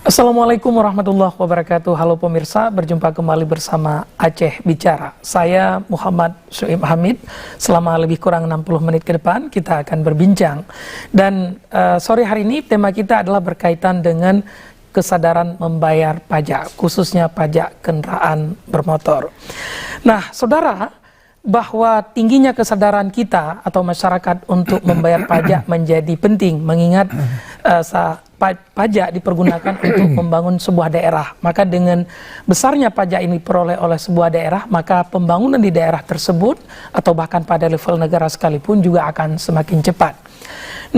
Assalamualaikum warahmatullahi wabarakatuh. Halo pemirsa, berjumpa kembali bersama Aceh Bicara. Saya Muhammad Syuib Hamid. Selama lebih kurang 60 menit ke depan kita akan berbincang. Dan sore hari ini tema kita adalah berkaitan dengan kesadaran membayar pajak, khususnya pajak kendaraan bermotor. Nah, saudara, bahwa tingginya kesadaran kita atau masyarakat untuk membayar pajak menjadi penting, mengingat pajak dipergunakan untuk membangun sebuah daerah. Maka dengan besarnya pajak ini diperoleh oleh sebuah daerah, maka pembangunan di daerah tersebut atau bahkan pada level negara sekalipun juga akan semakin cepat.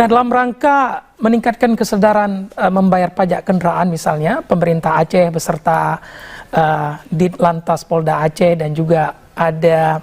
Nah, dalam rangka meningkatkan kesadaran membayar pajak kendaraan misalnya, pemerintah Aceh beserta Ditlantas Polda Aceh dan juga ada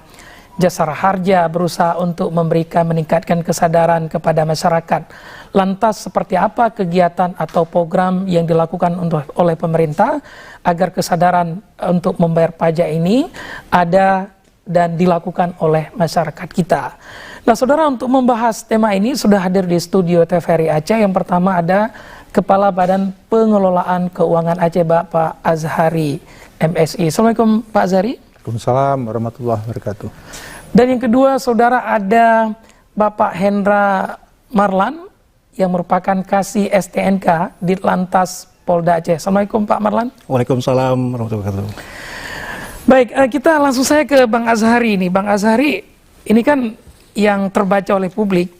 Jasara Harja berusaha untuk meningkatkan kesadaran kepada masyarakat. Lantas seperti apa kegiatan atau program yang dilakukan oleh pemerintah agar kesadaran untuk membayar pajak ini ada dan dilakukan oleh masyarakat kita. Nah, saudara, untuk membahas tema ini sudah hadir di studio TVRI Aceh. Yang pertama ada Kepala Badan Pengelolaan Keuangan Aceh, Bapak Azhari MSI. Assalamualaikum Pak Azhari. Waalaikumsalam warahmatullahi wabarakatuh. Dan yang kedua, saudara, ada Bapak Hendra Marlan yang merupakan Kasih STNK Ditlantas Polda Aceh. Assalamualaikum Pak Marlan. Waalaikumsalam warahmatullahi wabarakatuh. Baik, kita langsung saja ke Bang Azhari ini. Bang Azhari, ini kan yang terbaca oleh publik,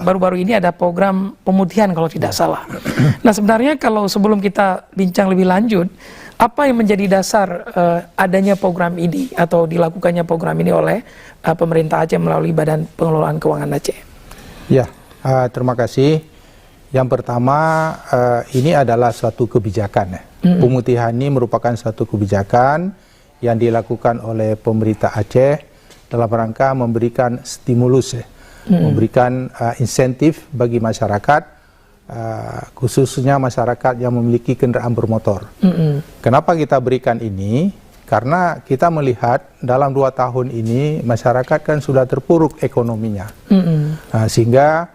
baru-baru ini ada program pemutihan kalau tidak salah. Nah, sebenarnya kalau sebelum kita bincang lebih lanjut, apa yang menjadi dasar adanya program ini atau dilakukannya program ini oleh pemerintah Aceh melalui Badan Pengelolaan Keuangan Aceh? Ya, terima kasih. Yang pertama, ini adalah suatu kebijakan. Pemutihan ini merupakan suatu kebijakan yang dilakukan oleh pemerintah Aceh dalam rangka memberikan stimulus, memberikan insentif bagi masyarakat, khususnya masyarakat yang memiliki kendaraan bermotor. Kenapa kita berikan ini? Karena kita melihat dalam 2 tahun ini masyarakat kan sudah terpuruk ekonominya, sehingga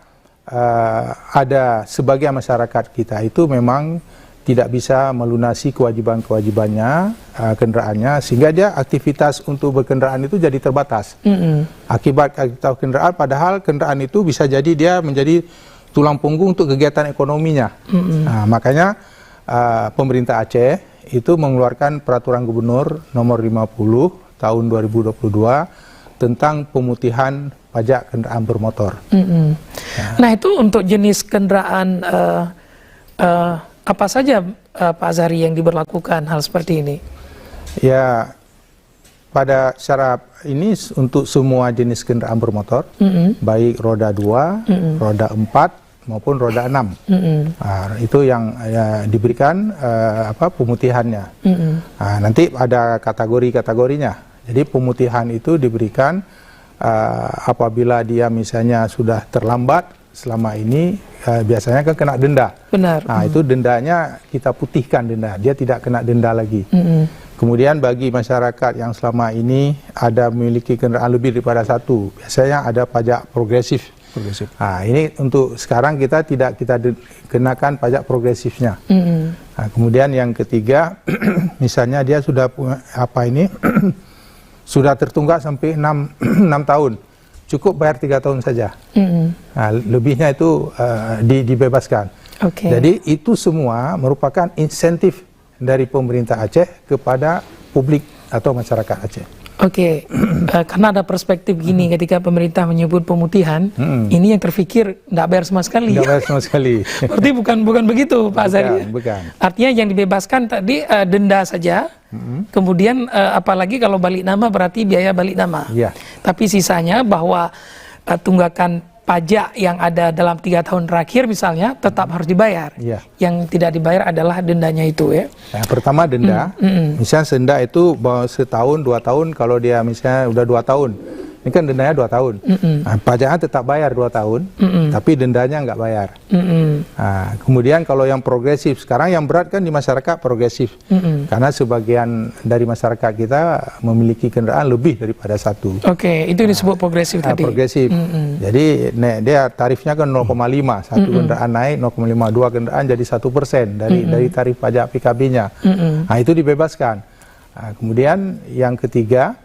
ada sebagian masyarakat kita itu memang tidak bisa melunasi kewajiban-kewajibannya, kendaraannya, sehingga dia aktivitas untuk berkendaraan itu jadi terbatas. Akibat aktivitas kendaraan, padahal kendaraan itu bisa jadi dia menjadi tulang punggung untuk kegiatan ekonominya. Nah, makanya pemerintah Aceh itu mengeluarkan peraturan gubernur nomor 50 tahun 2022 tentang pemutihan pajak kendaraan bermotor. Nah, itu untuk jenis kendaraan apa saja Pak Azhari yang diberlakukan hal seperti ini? Ya, pada cara ini untuk semua jenis kendaraan bermotor, baik roda 2, roda 4, maupun roda 6. Nah, itu yang diberikan pemutihannya. Nah, nanti ada kategori-kategorinya. Jadi pemutihan itu diberikan apabila dia misalnya sudah terlambat selama ini, biasanya kan kena denda. Benar. Nah, itu dendanya kita putihkan denda, dia tidak kena denda lagi. Kemudian bagi masyarakat yang selama ini ada memiliki kendaraan lebih daripada 1, biasanya ada pajak progresif. Nah, ini untuk sekarang kita tidak kenakan pajak progresifnya. Nah, kemudian yang ketiga, misalnya dia sudah sudah tertunggak sampai 6 tahun, cukup bayar 3 tahun saja. Nah, lebihnya itu dibebaskan. Jadi itu semua merupakan insentif dari pemerintah Aceh kepada publik atau masyarakat Aceh. Karena ada perspektif gini, ketika pemerintah menyebut pemutihan, ini yang terfikir tidak bayar sama sekali. Tidak bayar sama sekali. Berarti bukan begitu Pak Azhari. Bukan. Artinya yang dibebaskan tadi denda saja, kemudian apalagi kalau balik nama berarti biaya balik nama. Tapi sisanya bahwa tunggakan pajak yang ada dalam 3 tahun terakhir misalnya tetap harus dibayar. Yang tidak dibayar adalah dendanya itu, ya. Yang pertama denda, misalnya denda itu 1 tahun, 2 tahun, kalau dia misalnya udah 2 tahun, ini kan dendanya 2 tahun. Nah, pajaknya tetap bayar 2 tahun, tapi dendanya nggak bayar. Nah, kemudian kalau yang progresif, sekarang yang berat kan di masyarakat progresif, karena sebagian dari masyarakat kita memiliki kendaraan lebih daripada satu. Oke, itu disebut progresif tadi. Progresif. Jadi dia tarifnya kan 0,5, satu kendaraan naik 0,5, 2 kendaraan jadi 1% dari tarif pajak PKB-nya. Nah, itu dibebaskan. Nah, kemudian yang ketiga,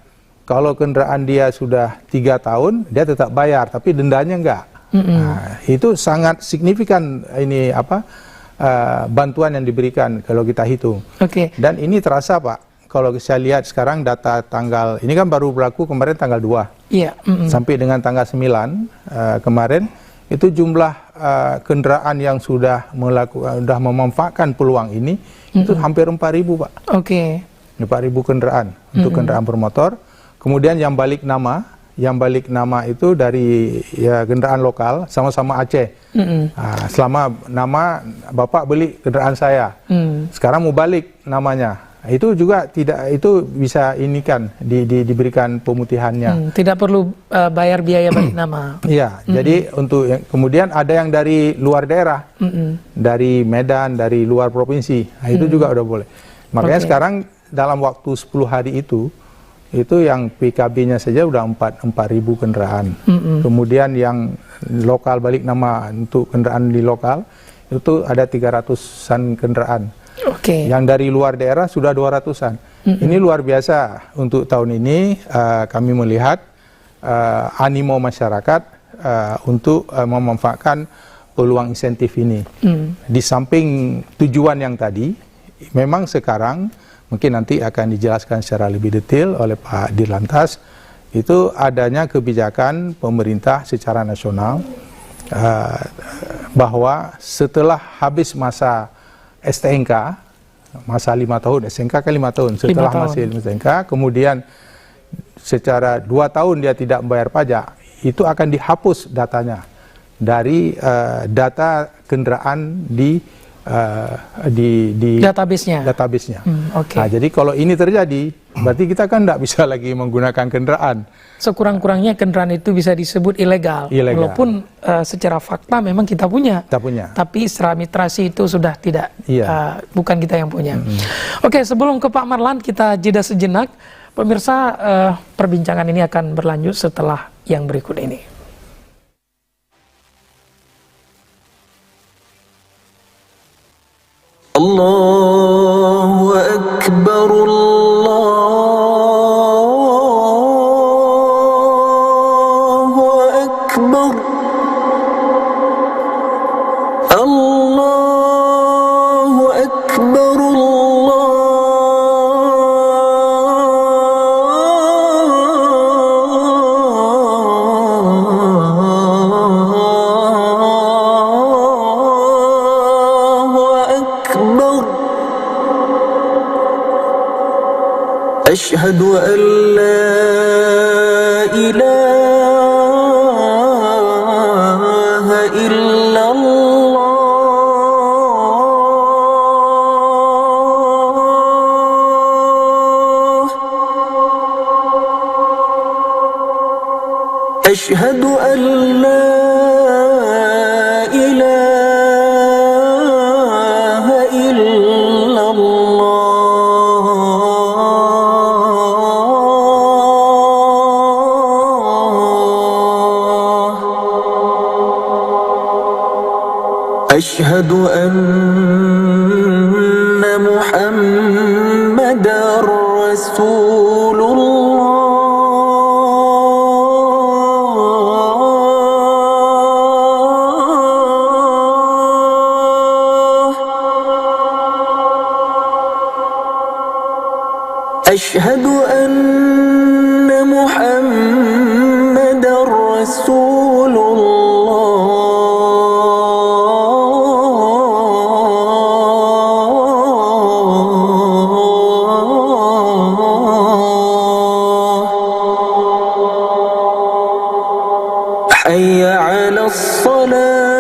kalau kendaraan dia sudah 3 tahun, dia tetap bayar, tapi dendanya enggak. Nah, itu sangat signifikan ini bantuan yang diberikan kalau kita hitung. Dan ini terasa, Pak. Kalau saya lihat sekarang data tanggal, ini kan baru berlaku kemarin tanggal 2. Iya. Sampai dengan tanggal 9 kemarin, itu jumlah kendaraan yang sudah memanfaatkan peluang ini, itu hampir 4.000, Pak. 4.000 kendaraan untuk kendaraan bermotor. Kemudian yang balik nama itu dari kendaraan lokal, sama-sama Aceh. Selama nama Bapak beli kendaraan saya, sekarang mau balik namanya, itu juga itu bisa diberikan pemutihannya. Tidak perlu bayar biaya balik nama. Iya, jadi kemudian ada yang dari luar daerah, dari Medan, dari luar provinsi, itu juga udah boleh. Makanya sekarang dalam waktu 10 hari itu yang PKB-nya saja udah 4.000 kendaraan. Kemudian yang lokal balik nama untuk kendaraan di lokal itu ada 300-an kendaraan. Yang dari luar daerah sudah 200-an. Ini luar biasa untuk tahun ini. Kami melihat animo masyarakat untuk memanfaatkan peluang insentif ini. Di samping tujuan yang tadi, memang sekarang mungkin nanti akan dijelaskan secara lebih detail oleh Pak Dirlantas, itu adanya kebijakan pemerintah secara nasional bahwa setelah habis masa STNK, masa 5 tahun, STNK kan 5 tahun, setelah masa STNK, kemudian secara 2 tahun dia tidak membayar pajak, itu akan dihapus datanya dari data kendaraan di database-nya. Nah, jadi kalau ini terjadi, berarti kita kan tidak bisa lagi menggunakan kendaraan. Sekurang-kurangnya kendaraan itu bisa disebut ilegal. Walaupun secara fakta memang kita punya. Tapi secara administrasi itu sudah tidak, bukan kita yang punya. Oke, sebelum ke Pak Marlan, kita jeda sejenak. Pemirsa, perbincangan ini akan berlanjut setelah yang berikut ini. Allahu Akbar, Allahu Akbar, Allahu Akbar, أشهد أن لا إله إلا الله أشهد أن لا إله إلا الله أشهد أن محمدًا رسول الله أشهد أن محمدًا رسول حي على الصلاة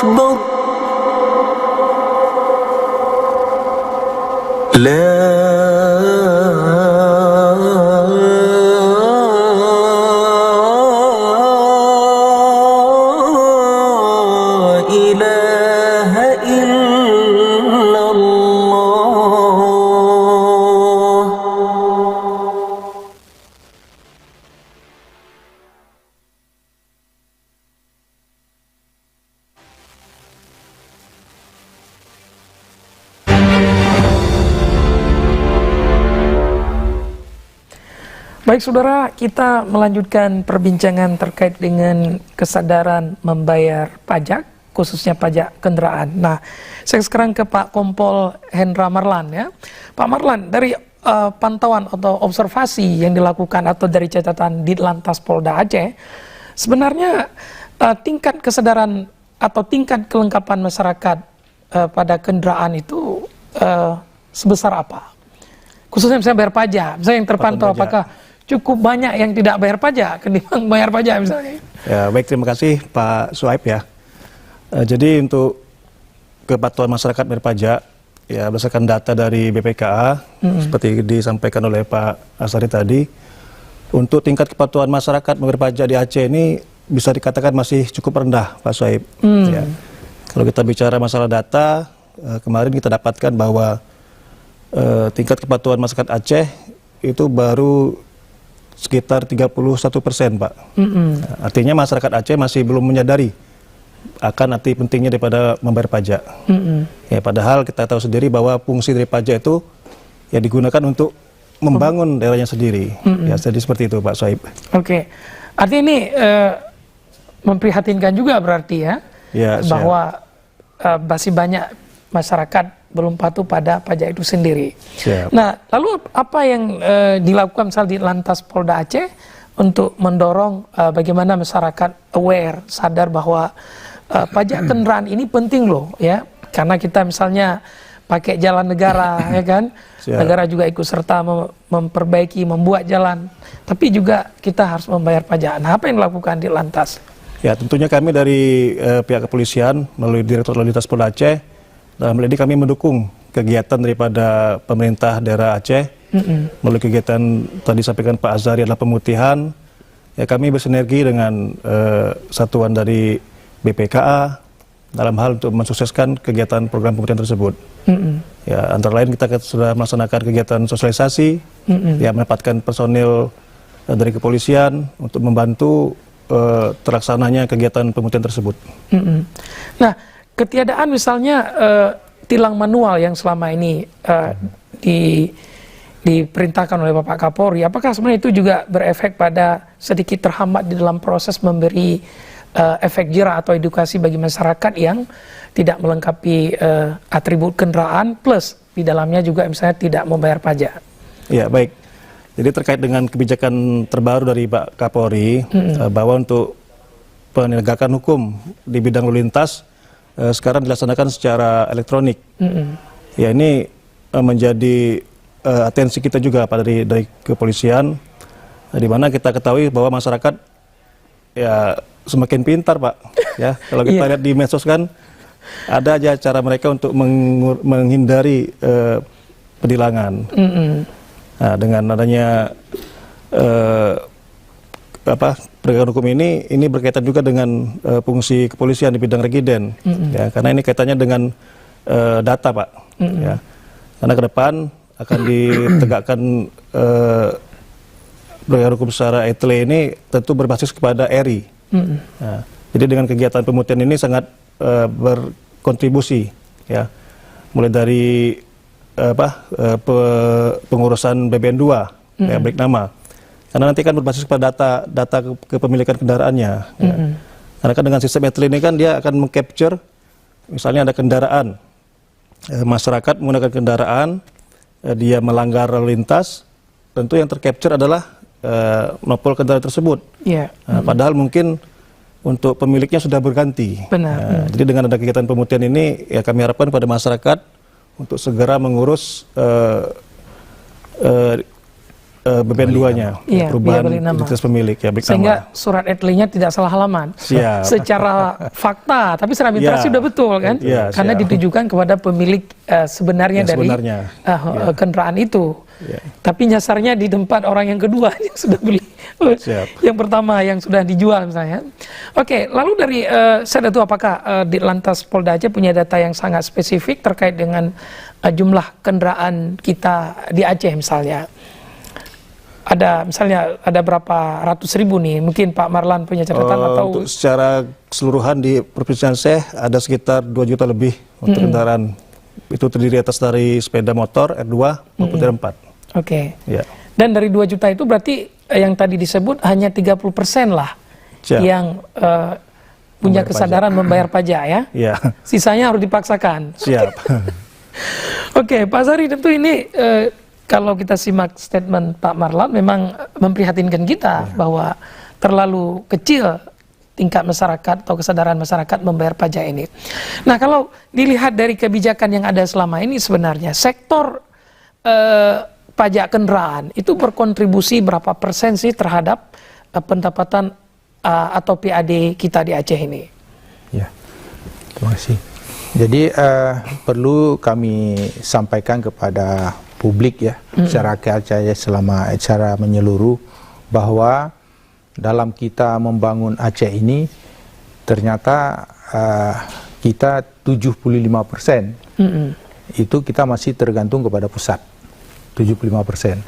أكبر لا إله إلا الله. Baik saudara, kita melanjutkan perbincangan terkait dengan kesadaran membayar pajak, khususnya pajak kendaraan. Nah, saya sekarang ke Pak Kompol Hendra Marlan ya. Pak Marlan, dari pantauan atau observasi yang dilakukan atau dari catatan Ditlantas Polda Aceh, sebenarnya tingkat kesadaran atau tingkat kelengkapan masyarakat pada kendaraan itu sebesar apa? Khususnya misalnya bayar pajak, misalnya yang terpantau apakah cukup banyak yang tidak bayar pajak ketimbang bayar pajak misalnya? Ya, baik, terima kasih Pak Suhaib ya. Jadi untuk kepatuhan masyarakat bayar pajak, ya berdasarkan data dari BPKA, seperti disampaikan oleh Pak Asari tadi, untuk tingkat kepatuhan masyarakat membayar pajak di Aceh ini bisa dikatakan masih cukup rendah, Pak Suhaib. Ya. Kalau kita bicara masalah data, kemarin kita dapatkan bahwa tingkat kepatuhan masyarakat Aceh itu baru sekitar 31%, Pak. Artinya masyarakat Aceh masih belum menyadari akan arti pentingnya daripada membayar pajak. Ya, padahal kita tahu sendiri bahwa fungsi dari pajak itu ya digunakan untuk membangun daerahnya sendiri. Ya, jadi seperti itu, Pak Suhaib. Oke, artinya ini memprihatinkan juga berarti ya, Ya, bahwa masih banyak masyarakat belum patuh pada pajak itu sendiri. Siap. Nah, lalu apa yang dilakukan misalnya di Lantas Polda Aceh untuk mendorong bagaimana masyarakat aware, sadar bahwa pajak kendaraan ini penting loh ya, karena kita misalnya pakai jalan negara ya kan, Siap. negara juga ikut serta memperbaiki, membuat jalan, tapi juga kita harus membayar pajak. Nah, apa yang dilakukan di Lantas? Ya, tentunya kami dari pihak kepolisian melalui Direktorat Lalu Lintas Polda Aceh, dalam hal ini kami mendukung kegiatan daripada pemerintah daerah Aceh melalui kegiatan tadi sampaikan Pak Azhari adalah pemutihan. Ya, kami bersinergi dengan satuan dari BPKA dalam hal untuk mensukseskan kegiatan program pemutihan tersebut. Ya, antara lain kita sudah melaksanakan kegiatan sosialisasi, ya menempatkan personil dari kepolisian untuk membantu terlaksananya kegiatan pemutihan tersebut. Nah, ketiadaan misalnya tilang manual yang selama ini diperintahkan oleh Bapak Kapolri, apakah sebenarnya itu juga berefek pada sedikit terhambat di dalam proses memberi efek jera atau edukasi bagi masyarakat yang tidak melengkapi atribut kendaraan, plus di dalamnya juga misalnya tidak membayar pajak? Ya, baik. Jadi terkait dengan kebijakan terbaru dari Pak Kapolri, bahwa untuk penegakan hukum di bidang lalu lintas sekarang dilaksanakan secara elektronik. Ya, ini menjadi atensi kita juga Pak dari kepolisian, di mana kita ketahui bahwa masyarakat ya semakin pintar, Pak. Ya, kalau kita lihat di medsos kan ada aja cara mereka untuk menghindari penilangan. Nah, dengan adanya penegakan hukum ini berkaitan juga dengan fungsi kepolisian di bidang regiden, ya, karena ini kaitannya dengan data, Pak. Ya, karena ke depan akan ditegakkan penegakan hukum secara etle ini tentu berbasis kepada ERI. Nah, jadi dengan kegiatan pemutihan ini sangat berkontribusi, ya, mulai dari pengurusan BBN 2, ya, break nama. Karena nanti kan berbasis pada data kepemilikan kendaraannya. Ya. Karena kan dengan sistem etle ini kan dia akan mengcapture, misalnya ada kendaraan, masyarakat menggunakan kendaraan, dia melanggar lalu lintas, tentu yang tercapture adalah monopol kendaraan tersebut. Nah, padahal mungkin untuk pemiliknya sudah berganti. Benar. Jadi dengan ada kegiatan pemutihan ini, ya kami harapkan pada masyarakat untuk segera mengurus BPN 2-nya, Iya, perubahan biaya balik nama. identitas pemilik ya, balik Sehingga nama. surat etlingnya tidak salah halaman. Siap. Secara fakta, tapi secara administrasi Iya. sudah betul kan? Iya, Karena siap. ditujukan kepada pemilik sebenarnya Yang dari sebenarnya. kendaraan itu. Iya. Tapi nyasarnya di tempat orang yang kedua yang sudah beli. Siap. Yang pertama yang sudah dijual misalnya. Oke, lalu dari saya tahu apakah di Lantas Polda Aceh punya data yang sangat spesifik terkait dengan jumlah kendaraan kita di Aceh misalnya. Ada misalnya ada berapa ratus ribu nih, mungkin Pak Marlan punya catatan atau Untuk secara keseluruhan di Provinsi Aceh ada sekitar 2 juta lebih untuk kendaraan. Itu terdiri atas dari sepeda motor R2 maupun R4. Oke. Ya. Dan dari 2 juta itu berarti yang tadi disebut hanya 30% lah Siap. yang punya Membayar kesadaran membayar pajak ya. Ya, Sisanya harus dipaksakan. siap. Oke, Pak Sari, tentu ini kalau kita simak statement Pak Marlan memang memprihatinkan kita bahwa terlalu kecil tingkat masyarakat atau kesadaran masyarakat membayar pajak ini. Nah, kalau dilihat dari kebijakan yang ada selama ini sebenarnya sektor pajak kendaraan itu berkontribusi berapa persen sih terhadap pendapatan atau PAD kita di Aceh ini? Ya, Terima kasih. Jadi perlu kami sampaikan kepada publik ya, masyarakat Aceh secara menyeluruh bahwa dalam kita membangun Aceh ini ternyata kita 75% itu kita masih tergantung kepada pusat. 75%.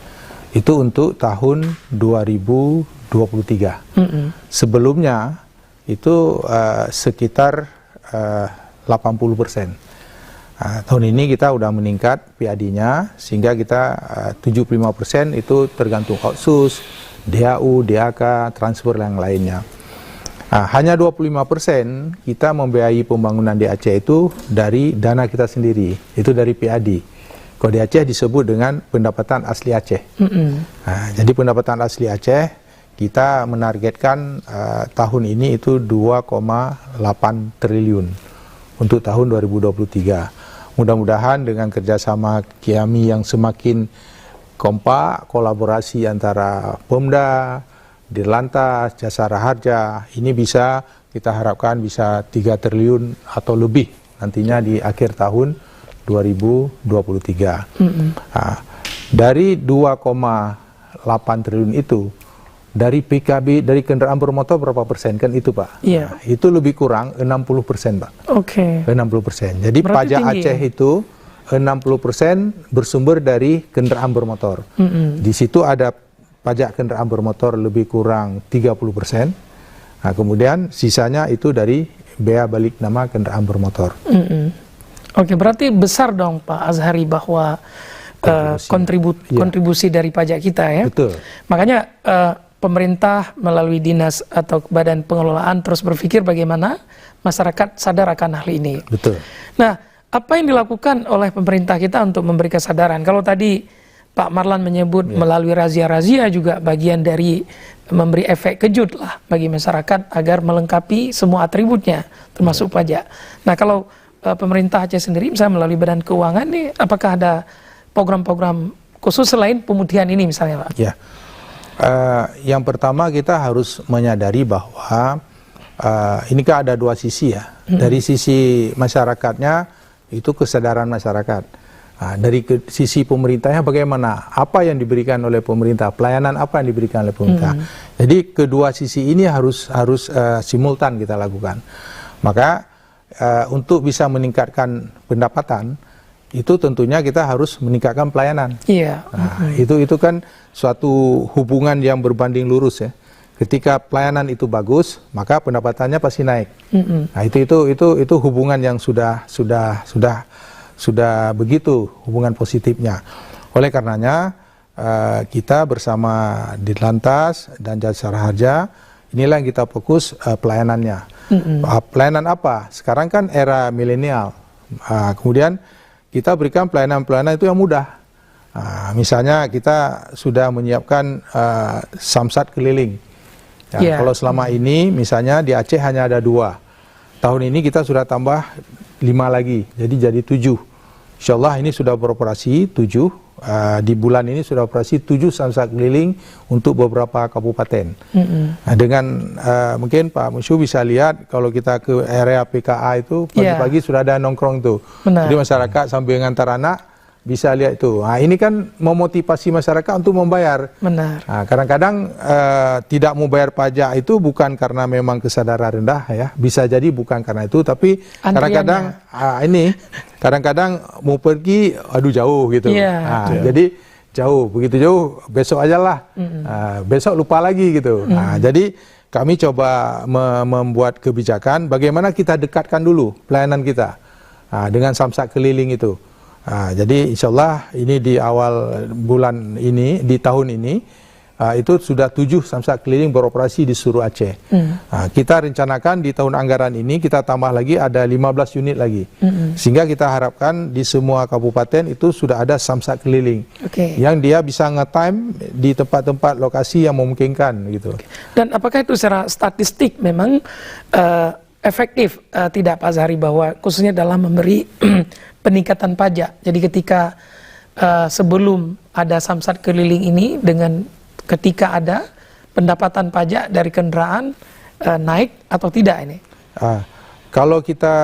Itu untuk tahun 2023. Sebelumnya itu sekitar 80%. Tahun ini kita udah meningkat PAD-nya sehingga kita 75% itu tergantung outsource, DAU, DAK, transfer yang lainnya. Hanya 25% kita membiayai pembangunan di Aceh itu dari dana kita sendiri, itu dari PAD. Kalau di Aceh disebut dengan pendapatan asli Aceh. Jadi pendapatan asli Aceh kita menargetkan tahun ini itu 2,8 triliun untuk tahun 2023. Mudah-mudahan dengan kerjasama kami yang semakin kompak, kolaborasi antara Pemda, Dirlantas, Jasara Harja, ini bisa kita harapkan bisa 3 triliun atau lebih nantinya di akhir tahun 2023. Dari 2,8 triliun itu, dari PKB, dari kendaraan bermotor berapa persen? Kan itu Pak. Iya. Itu lebih kurang 60% Pak. Oke. 60%. Jadi Berarti pajak tinggi. Aceh itu 60% bersumber dari kendaraan bermotor. Di situ ada pajak kendaraan bermotor lebih kurang 30%. Nah, kemudian sisanya itu dari bea balik nama kendaraan bermotor. Oke, berarti besar dong Pak Azhari bahwa kontribusi dari pajak kita ya. Betul. Makanya pemerintah melalui dinas atau badan pengelolaan terus berpikir bagaimana masyarakat sadar akan hal ini. Betul. Nah, apa yang dilakukan oleh pemerintah kita untuk memberi kesadaran? Kalau tadi Pak Marlan menyebut melalui razia-razia juga bagian dari memberi efek kejut lah bagi masyarakat agar melengkapi semua atributnya termasuk pajak. Nah, kalau pemerintah Aceh sendiri misalnya melalui badan keuangan nih, apakah ada program-program khusus selain pemutihan ini misalnya Pak? Ya. Yang pertama kita harus menyadari bahwa ini kan ada dua sisi ya. Dari sisi masyarakatnya itu kesadaran masyarakat. Dari sisi pemerintahnya bagaimana? Apa yang diberikan oleh pemerintah? Pelayanan apa yang diberikan oleh pemerintah? Jadi kedua sisi ini harus simultan kita lakukan. Maka untuk bisa meningkatkan pendapatan itu tentunya kita harus meningkatkan pelayanan. Iya. Itu kan suatu hubungan yang berbanding lurus ya. Ketika pelayanan itu bagus, maka pendapatannya pasti naik. Nah, itu hubungan yang sudah begitu hubungan positifnya. Oleh karenanya kita bersama Dirlantas dan Jasara Harja inilah yang kita fokus pelayanannya. Pelayanan apa? Sekarang kan era milenial. Kemudian kita berikan pelayanan-pelayanan itu yang mudah. Misalnya kita sudah menyiapkan samsat keliling. Kalau selama ini misalnya di Aceh hanya ada 2. Tahun ini kita sudah tambah 5 lagi, jadi 7. Insya Allah ini sudah beroperasi 7 Di bulan ini sudah operasi 7 samsat keliling untuk beberapa kabupaten. Dengan mungkin Pak Musyu bisa lihat kalau kita ke area PKA itu pagi-pagi sudah ada nongkrong itu. Jadi masyarakat sambil ngantar anak bisa lihat itu. Ini kan memotivasi masyarakat untuk membayar. Benar. Kadang-kadang tidak mau bayar pajak itu bukan karena memang kesadaran rendah ya. Bisa jadi bukan karena itu, tapi kadang-kadang kadang-kadang mau pergi, aduh jauh gitu. Jadi jauh, begitu jauh besok aja lah. Besok lupa lagi gitu. Jadi kami coba membuat kebijakan bagaimana kita dekatkan dulu pelayanan kita dengan samsat keliling itu. Jadi insya Allah ini di awal bulan ini, di tahun ini, itu sudah 7 samsat keliling beroperasi di seluruh Aceh. Kita rencanakan di tahun anggaran ini kita tambah lagi ada 15 unit lagi. Sehingga kita harapkan di semua kabupaten itu sudah ada samsat keliling. Yang dia bisa nge-time di tempat-tempat lokasi yang memungkinkan gitu. Dan apakah itu secara statistik memang efektif tidak Pak Zahri, bahwa khususnya dalam memberi peningkatan pajak? Jadi ketika sebelum ada samsat keliling ini dengan ketika ada pendapatan pajak dari kendaraan naik atau tidak ini? Kalau kita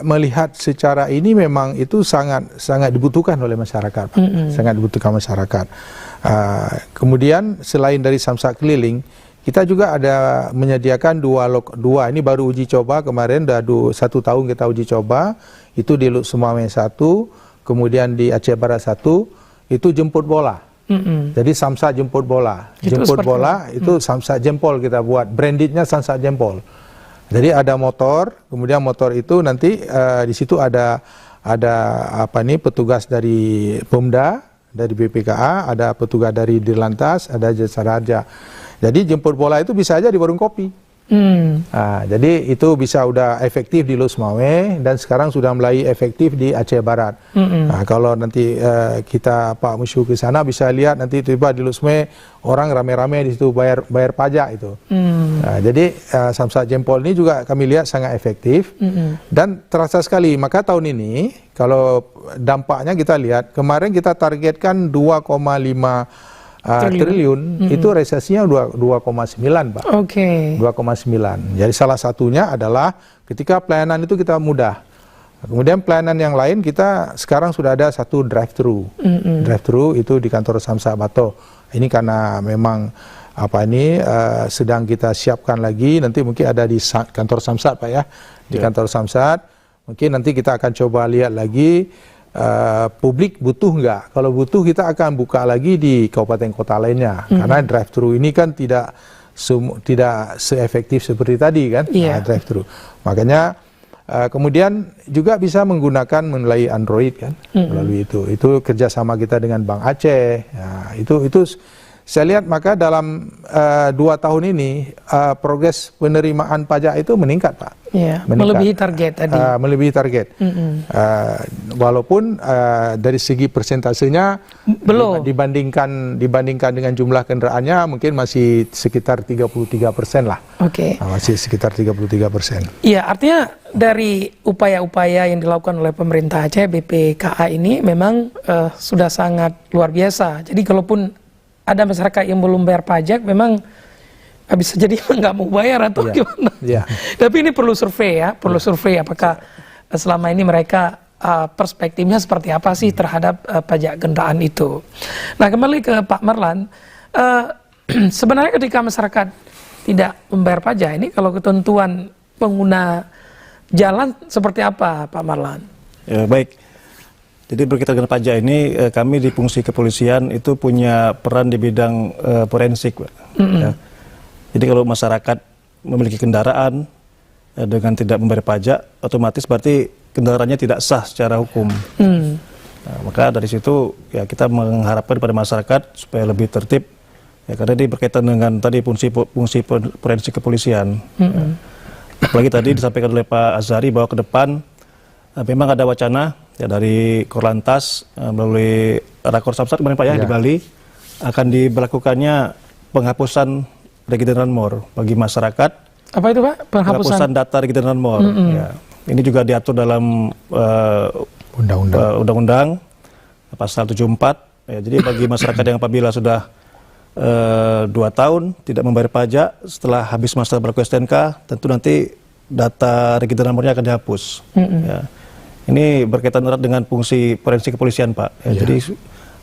melihat secara ini memang itu sangat dibutuhkan oleh masyarakat, Pak. Sangat dibutuhkan masyarakat. Kemudian selain dari samsat keliling, kita juga ada menyediakan dua ini baru uji coba kemarin, udah 1 tahun kita uji coba, itu di Luk Sumaweng 1, kemudian di Aceh Barat 1, itu jemput bola. Jadi samsat jemput bola. Jemput bola itu samsat jempol kita buat, brandednya samsat jempol. Jadi ada motor, kemudian motor itu nanti di situ ada petugas dari Pemda, dari BPKA, ada petugas dari Dirlantas, ada jasa raja. Jadi jemput bola itu bisa aja di warung kopi. Jadi itu bisa udah efektif di Luk Sumaweng dan sekarang sudah mulai efektif di Aceh Barat. Kalau nanti kita Pak Musyu ke sana bisa lihat nanti tiba di Luk Sumaweng orang rame-rame di situ bayar pajak itu. Jadi samsat jempol ini juga kami lihat sangat efektif dan terasa sekali. Maka tahun ini kalau dampaknya kita lihat, kemarin kita targetkan 2,5 triliun, itu resesinya 2,9 Pak. 2,9. Jadi salah satunya adalah ketika pelayanan itu kita mudah. Kemudian pelayanan yang lain kita sekarang sudah ada satu drive-thru. Drive-thru itu di kantor Samsat Bato. Ini karena memang sedang kita siapkan lagi, nanti mungkin ada di kantor Samsat Pak ya. Di kantor Samsat, mungkin nanti kita akan coba lihat lagi publik butuh nggak? Kalau butuh kita akan buka lagi di kabupaten kota lainnya. Karena drive-thru ini kan tidak seefektif seperti tadi kan, drive-thru. Makanya kemudian juga bisa menggunakan melalui Android kan, melalui itu kerjasama kita dengan Bank Aceh. Itu saya lihat maka dalam 2 tahun ini progres penerimaan pajak itu meningkat Pak. Melebihi target tadi. Melebihi target. Walaupun dari segi persentasenya belum dibandingkan dengan jumlah kendaraannya mungkin masih sekitar 33% lah. Masih sekitar 33%. Iya, artinya dari upaya-upaya yang dilakukan oleh pemerintah Aceh, BPKA ini memang sudah sangat luar biasa. Jadi kalaupun ada masyarakat yang belum bayar pajak, memang bisa jadi nggak mau bayar atau gimana. Tapi ini perlu survei ya, survei apakah selama ini mereka perspektifnya seperti apa sih terhadap pajak kendaraan itu. Nah, kembali ke Pak Marlan, sebenarnya ketika masyarakat tidak membayar pajak ini, kalau ketentuan pengguna jalan seperti apa Pak Marlan? Baik. Jadi berkaitan dengan pajak ini, kami di fungsi kepolisian itu punya peran di bidang forensik, Pak. Jadi kalau masyarakat memiliki kendaraan dengan tidak membayar pajak, otomatis berarti kendaraannya tidak sah secara hukum. Nah, maka dari situ ya kita mengharapkan pada masyarakat supaya lebih tertib, ya, karena ini berkaitan dengan tadi fungsi forensik kepolisian. Apalagi tadi disampaikan oleh Pak Azhari bahwa ke depan memang ada wacana ya dari Korlantas melalui Rakor Samsat kemarin Pak ya di Bali akan diberlakukannya penghapusan register nomor bagi masyarakat. Apa itu Pak? Penghapusan data register nomor. Ya. Ini juga diatur dalam undang-undang pasal 74 Ya, jadi bagi masyarakat yang apabila sudah 2 tahun tidak membayar pajak, setelah habis masa berlaku STNK, tentu nanti data register nomornya akan dihapus. Ya. Ini berkaitan erat dengan fungsi forensik kepolisian, Pak. Ya, jadi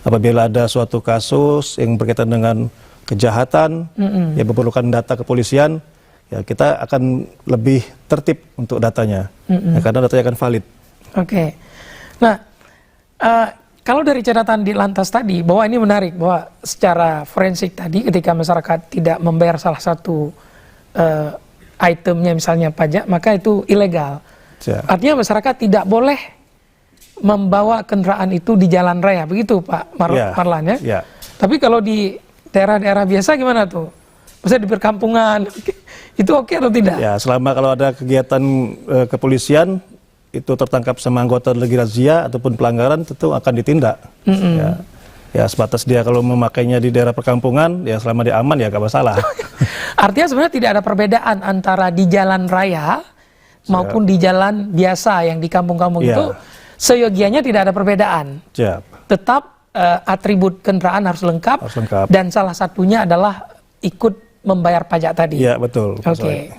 apabila ada suatu kasus yang berkaitan dengan kejahatan yang memerlukan data kepolisian, ya kita akan lebih tertib untuk datanya, ya, karena datanya akan valid. Oke. Nah, kalau dari catatan di lantas tadi, bahwa ini menarik, bahwa secara forensik tadi ketika masyarakat tidak membayar salah satu itemnya misalnya pajak, maka itu ilegal. Ya. Artinya masyarakat tidak boleh membawa kendaraan itu di jalan raya, begitu Pak Marlan ya? Ya. Tapi kalau di daerah-daerah biasa gimana tuh? Maksudnya di perkampungan, itu oke atau tidak? Ya, selama kalau ada kegiatan kepolisian itu tertangkap sama anggota lagi razia ataupun pelanggaran, tentu akan ditindak. Ya, sebatas dia kalau memakainya di daerah perkampungan, ya selama dia aman ya gak masalah. Artinya sebenarnya tidak ada perbedaan antara di jalan raya maupun di jalan biasa yang di kampung-kampung itu, seyogianya tidak ada perbedaan. Siap. Tetap atribut kendaraan harus lengkap, dan salah satunya adalah ikut membayar pajak tadi. Iya, betul. Oke.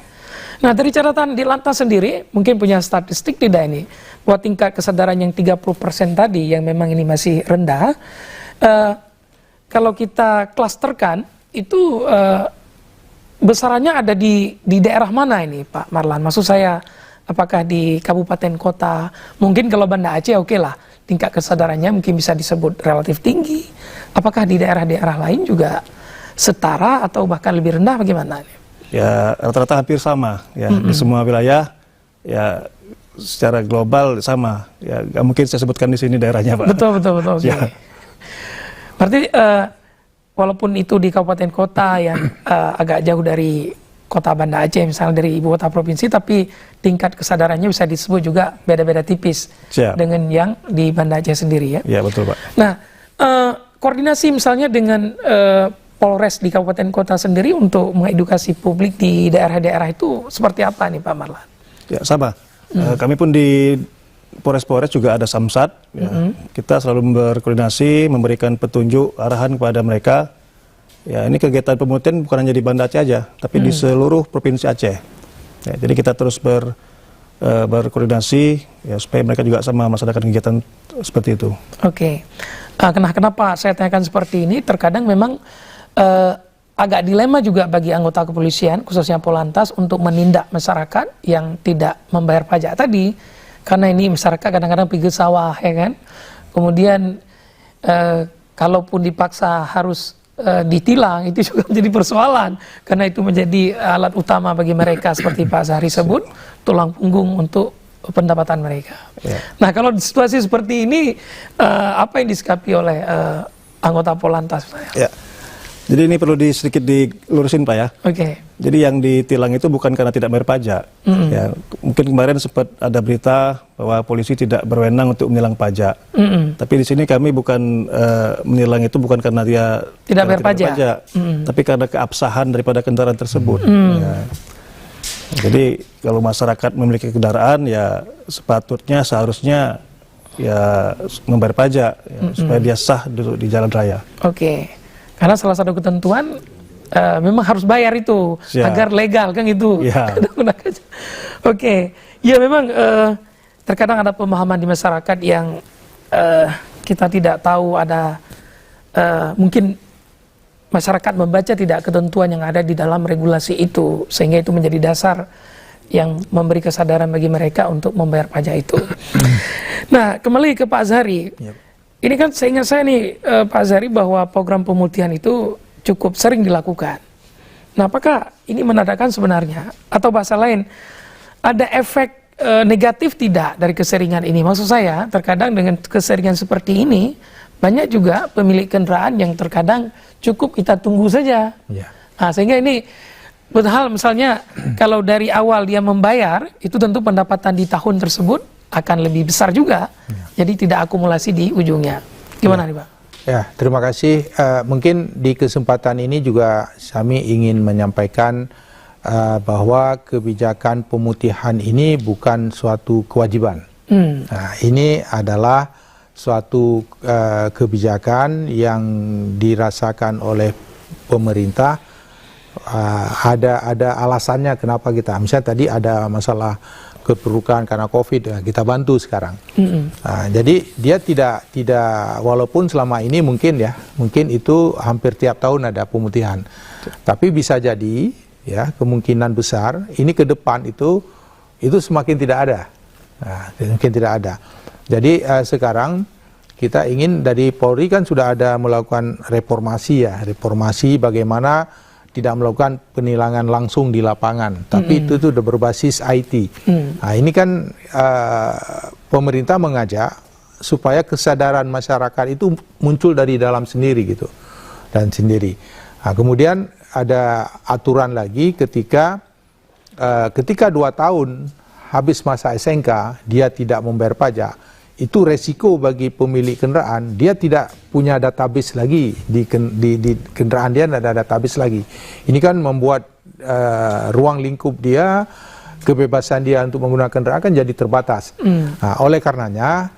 Nah, dari catatan di lantas sendiri, mungkin punya statistik tidak ini, bahwa tingkat kesadaran yang 30% tadi, yang memang ini masih rendah, kalau kita klasterkan, itu besarannya ada di daerah mana ini, Pak Marlan? Maksud saya, apakah di kabupaten kota? Mungkin kalau Banda Aceh oke lah, tingkat kesadarannya mungkin bisa disebut relatif tinggi. Apakah di daerah-daerah lain juga setara atau bahkan lebih rendah, bagaimana? Ya, rata-rata hampir sama ya, di semua wilayah ya, secara global sama ya, nggak mungkin saya sebutkan di sini daerahnya, Pak. Betul. Ya. Berarti walaupun itu di kabupaten kota yang agak jauh dari kota Banda Aceh, misalnya dari ibu kota provinsi, tapi tingkat kesadarannya bisa disebut juga beda-beda tipis. Siap. Dengan yang di Banda Aceh sendiri ya. Ya, betul, Pak. Nah, koordinasi misalnya dengan Polres di kabupaten kota sendiri untuk mengedukasi publik di daerah-daerah itu seperti apa nih Pak Marlan? Ya, sama. Kami pun di Polres juga ada Samsat. Ya. Kita selalu berkoordinasi, memberikan petunjuk, arahan kepada mereka. Ya, ini kegiatan pemutihan bukan hanya di Banda Aceh aja, tapi di seluruh provinsi Aceh. Ya, jadi kita terus berkoordinasi ya, supaya mereka juga sama masyarakat kegiatan seperti itu. Oke. Kenapa saya tanyakan seperti ini? Terkadang memang agak dilema juga bagi anggota kepolisian, khususnya Polantas, untuk menindak masyarakat yang tidak membayar pajak tadi, karena ini masyarakat kadang-kadang pergi ke sawah, ya kan? Kemudian kalaupun dipaksa harus ditilang, itu juga menjadi persoalan, karena itu menjadi alat utama bagi mereka, seperti Pak Zahri sebut, tulang punggung untuk pendapatan mereka. Nah, kalau di situasi seperti ini, apa yang disikapi oleh anggota Polantas? Ya. Jadi ini perlu sedikit dilurusin, Pak ya. Oke. Jadi yang ditilang itu bukan karena tidak bayar pajak. Ya, mungkin kemarin sempat ada berita bahwa polisi tidak berwenang untuk menilang pajak. Tapi di sini kami bukan menilang itu bukan karena dia tidak bayar pajak, tapi karena keabsahan daripada kendaraan tersebut. Ya. Jadi kalau masyarakat memiliki kendaraan, ya seharusnya ya membayar pajak ya, supaya dia sah duduk di jalan raya. Oke. Karena salah satu ketentuan memang harus bayar itu agar legal kan itu. Oke. Ya memang terkadang ada pemahaman di masyarakat yang kita tidak tahu, ada mungkin masyarakat membaca tidak ketentuan yang ada di dalam regulasi itu, sehingga itu menjadi dasar yang memberi kesadaran bagi mereka untuk membayar pajak itu. Nah, kembali ke Pak Zahri. Ini kan seingat saya nih Pak Zahri, bahwa program pemutihan itu cukup sering dilakukan. Nah, apakah ini menandakan sebenarnya, atau bahasa lain, ada efek negatif tidak dari keseringan ini? Maksud saya, terkadang dengan keseringan seperti ini, banyak juga pemilik kendaraan yang terkadang cukup kita tunggu saja. Nah, sehingga ini padahal misalnya kalau dari awal dia membayar, itu tentu pendapatan di tahun tersebut akan lebih besar juga, jadi tidak akumulasi di ujungnya. Gimana nih Pak? Ya, terima kasih. Mungkin di kesempatan ini juga kami ingin menyampaikan bahwa kebijakan pemutihan ini bukan suatu kewajiban. Nah, ini adalah suatu kebijakan yang dirasakan oleh pemerintah. Ada alasannya kenapa kita, misalnya tadi ada masalah keperluan karena COVID, ya, kita bantu sekarang. Jadi dia tidak walaupun selama ini mungkin itu hampir tiap tahun ada pemutihan, tapi bisa jadi ya kemungkinan besar ini ke depan itu semakin tidak ada, mungkin tidak ada. Jadi sekarang kita ingin dari Polri kan sudah ada melakukan reformasi bagaimana tidak melakukan penilangan langsung di lapangan, tapi itu sudah berbasis IT. Nah, ini kan pemerintah mengajak supaya kesadaran masyarakat itu muncul dari dalam sendiri gitu, dan sendiri. Nah, kemudian ada aturan lagi ketika 2 tahun habis masa SMK dia tidak membayar pajak. Itu resiko bagi pemilik kendaraan, dia tidak punya database lagi di kendaraan dia, tidak ada database lagi. Ini kan membuat ruang lingkup dia, kebebasan dia untuk menggunakan kendaraan kan jadi terbatas. Nah, oleh karenanya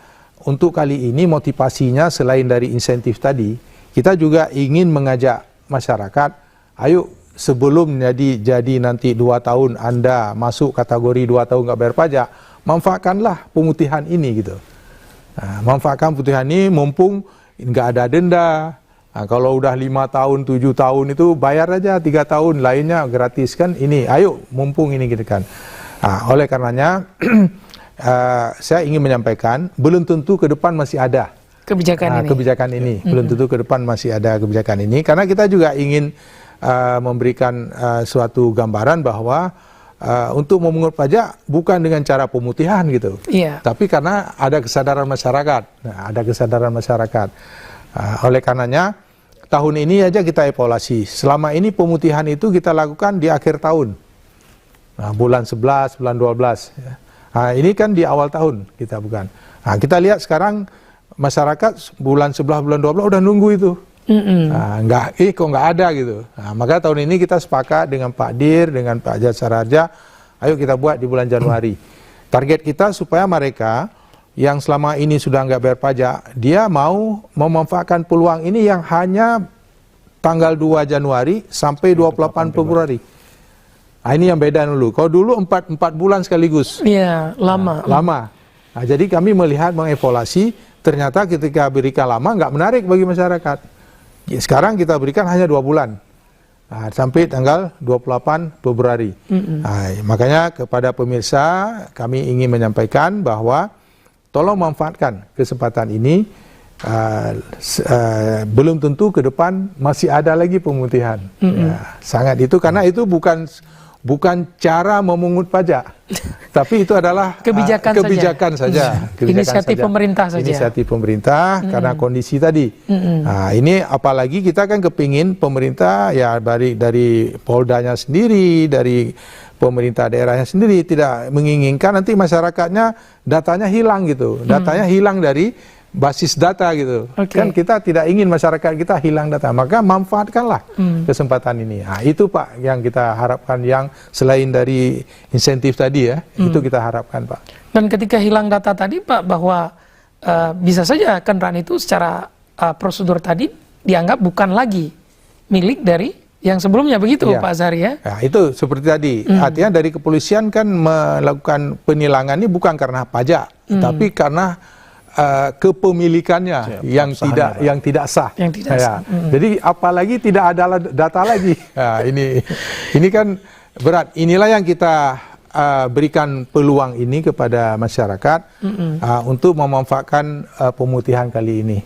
untuk kali ini motivasinya selain dari insentif tadi, kita juga ingin mengajak masyarakat, ayo sebelum jadi nanti 2 tahun Anda masuk kategori 2 tahun nggak bayar pajak, manfaatkanlah pemutihan ini gitu. Nah, manfaatkan pemutihan ini mumpung nggak ada denda. Nah, kalau udah 5 tahun, 7 tahun itu bayar aja, 3 tahun lainnya gratis kan. Ini, ayo mumpung ini gitu kan. Nah, oleh karenanya saya ingin menyampaikan belum tentu ke depan masih ada kebijakan ini. Belum tentu ke depan masih ada kebijakan ini, karena kita juga ingin memberikan suatu gambaran bahwa untuk memungut pajak bukan dengan cara pemutihan gitu, tapi karena ada kesadaran masyarakat. Oleh karenanya tahun ini aja kita evaluasi. Selama ini pemutihan itu kita lakukan di akhir tahun, bulan 11, bulan 12. Ini kan di awal tahun kita bukan. Kita lihat sekarang masyarakat bulan 11, bulan 12 udah nunggu itu. Kok nggak ada gitu. Maka tahun ini kita sepakat dengan Pak Dir, dengan Pak Jasara Harja, ayo kita buat di bulan Januari. Target kita supaya mereka yang selama ini sudah nggak bayar pajak, dia mau memanfaatkan peluang ini yang hanya tanggal 2 Januari sampai 28 Februari. Ini yang beda dulu. Kalau dulu 4 bulan sekaligus. Iya, lama. Nah, jadi kami melihat, mengevaluasi, ternyata ketika berikan lama nggak menarik bagi masyarakat. Sekarang kita berikan hanya 2 bulan, sampai tanggal 28 Februari. Makanya kepada pemirsa kami ingin menyampaikan bahwa tolong manfaatkan kesempatan ini. Belum tentu ke depan masih ada lagi pemutihan. Sangat itu, karena itu bukan cara memungut pajak, tapi itu adalah kebijakan saja. Inisiatif pemerintah saja. Inisiatif pemerintah karena kondisi tadi. Ini apalagi kita kan kepingin pemerintah ya dari Poldanya sendiri, dari pemerintah daerahnya sendiri tidak menginginkan nanti masyarakatnya datanya hilang gitu. Datanya hilang dari basis data gitu. Kan kita tidak ingin masyarakat kita hilang data, maka manfaatkanlah kesempatan ini. Itu Pak yang kita harapkan, yang selain dari insentif tadi ya, itu kita harapkan Pak. Dan ketika hilang data tadi Pak, bahwa bisa saja kendaraan itu secara prosedur tadi dianggap bukan lagi milik dari yang sebelumnya, begitu Pak Azhari ya? Itu seperti tadi, artinya dari kepolisian kan melakukan penilangan ini bukan karena pajak, tapi karena kepemilikannya yang tidak sah. Jadi apalagi tidak ada data lagi. Ini kan berat. Inilah yang kita berikan peluang ini kepada masyarakat untuk memanfaatkan pemutihan kali ini.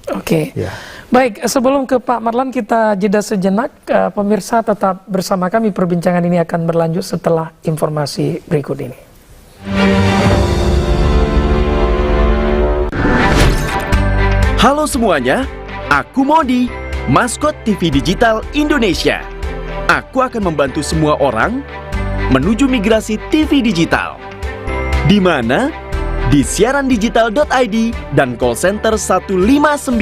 Baik, sebelum ke Pak Marlan kita jeda sejenak. Pemirsa tetap bersama kami, perbincangan ini akan berlanjut setelah informasi berikut ini. Halo semuanya, aku Modi, maskot TV Digital Indonesia. Aku akan membantu semua orang menuju migrasi TV digital. Di mana? Di siarandigital.id dan call center 159.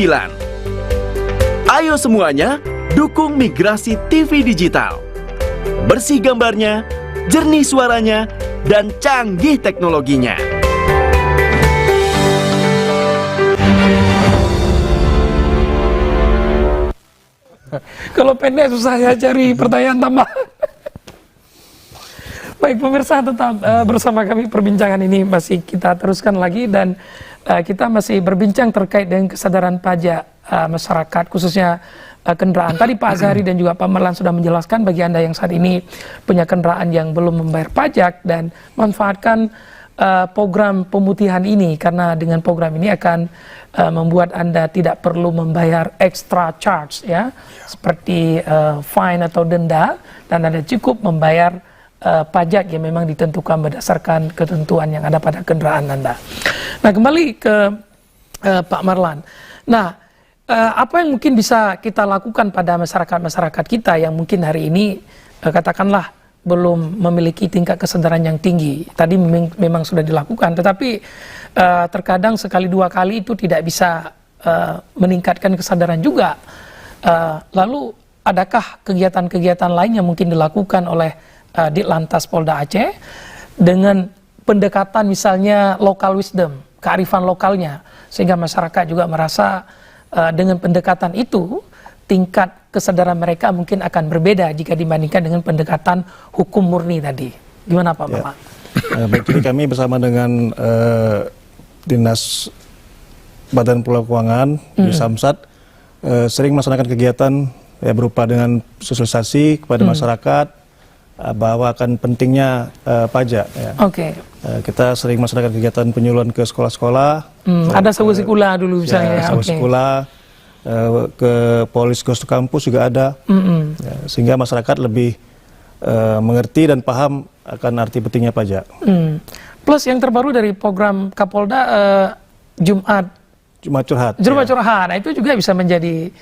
Ayo semuanya, dukung migrasi TV digital. Bersih gambarnya, jernih suaranya, dan canggih teknologinya. Kalau pendek susah ya cari pertanyaan tambah. Baik pemirsa, tetap bersama kami, perbincangan ini masih kita teruskan lagi, dan kita masih berbincang terkait dengan kesadaran pajak masyarakat khususnya kendaraan. Tadi Pak Azhari dan juga Pak Marlan sudah menjelaskan bagi Anda yang saat ini punya kendaraan yang belum membayar pajak, dan manfaatkan program pemutihan ini, karena dengan program ini akan membuat Anda tidak perlu membayar extra charge ya, seperti fine atau denda, dan Anda cukup membayar pajak yang memang ditentukan berdasarkan ketentuan yang ada pada kendaraan Anda. Nah, kembali ke Pak Marlan. Nah, apa yang mungkin bisa kita lakukan pada masyarakat-masyarakat kita yang mungkin hari ini katakanlah belum memiliki tingkat kesadaran yang tinggi? Tadi memang sudah dilakukan, tetapi terkadang sekali dua kali itu tidak bisa meningkatkan kesadaran juga. Lalu adakah kegiatan-kegiatan lain yang mungkin dilakukan oleh Ditlantas Polda Aceh dengan pendekatan misalnya local wisdom, kearifan lokalnya, sehingga masyarakat juga merasa dengan pendekatan itu tingkat kesadaran mereka mungkin akan berbeda jika dibandingkan dengan pendekatan hukum murni tadi. Gimana Pak Bapak? Baik, jadi kami bersama dengan Dinas Badan Pengelola Keuangan di Samsat sering melaksanakan kegiatan ya, berupa dengan sosialisasi kepada masyarakat bahwa akan pentingnya pajak. Ya. Oke. Kita sering melaksanakan kegiatan penyuluhan ke sekolah-sekolah. Ada sekolah dulu misalnya. Ya, sekolah, ke polis ghost to kampus juga ada. Ya, sehingga masyarakat lebih mengerti dan paham akan arti pentingnya pajak. Plus yang terbaru dari program Kapolda Jumat Curhat. Jumat Curhat. Nah, itu juga bisa menjadi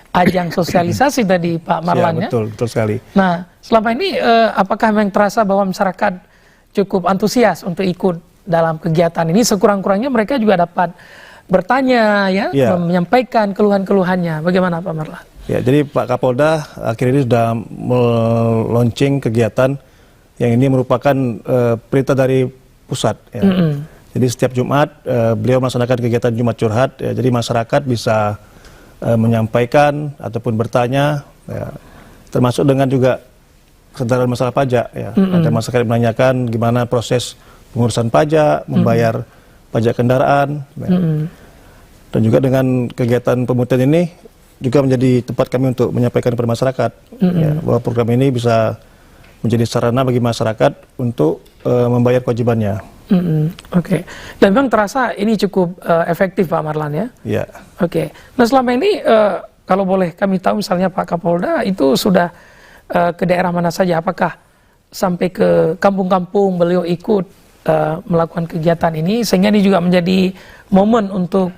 ajang sosialisasi tadi Pak Marlan ya. Betul sekali. Nah, selama ini apakah memang terasa bahwa masyarakat cukup antusias untuk ikut dalam kegiatan ini? Sekurang-kurangnya mereka juga dapat bertanya ya, menyampaikan keluhan-keluhannya. Bagaimana Pak Marlan? Ya, jadi Pak Kapolda akhir ini sudah meluncing kegiatan yang ini merupakan perintah dari pusat. Ya. Jadi setiap Jumat beliau melaksanakan kegiatan Jumat Curhat. Ya, jadi masyarakat bisa menyampaikan ataupun bertanya, ya, termasuk dengan juga kesadaran masalah pajak. Ya. Ada masyarakat menanyakan gimana proses pengurusan pajak, membayar pajak kendaraan. Ya. Dan juga dengan kegiatan pemutihan ini juga menjadi tempat kami untuk menyampaikan kepada masyarakat ya, bahwa program ini bisa menjadi sarana bagi masyarakat untuk membayar kewajibannya. Oke. Dan memang terasa ini cukup efektif Pak Marlan ya? Iya. Oke. Nah selama ini kalau boleh kami tahu misalnya Pak Kapolda itu sudah ke daerah mana saja? Apakah sampai ke kampung-kampung beliau ikut melakukan kegiatan ini, sehingga ini juga menjadi momen untuk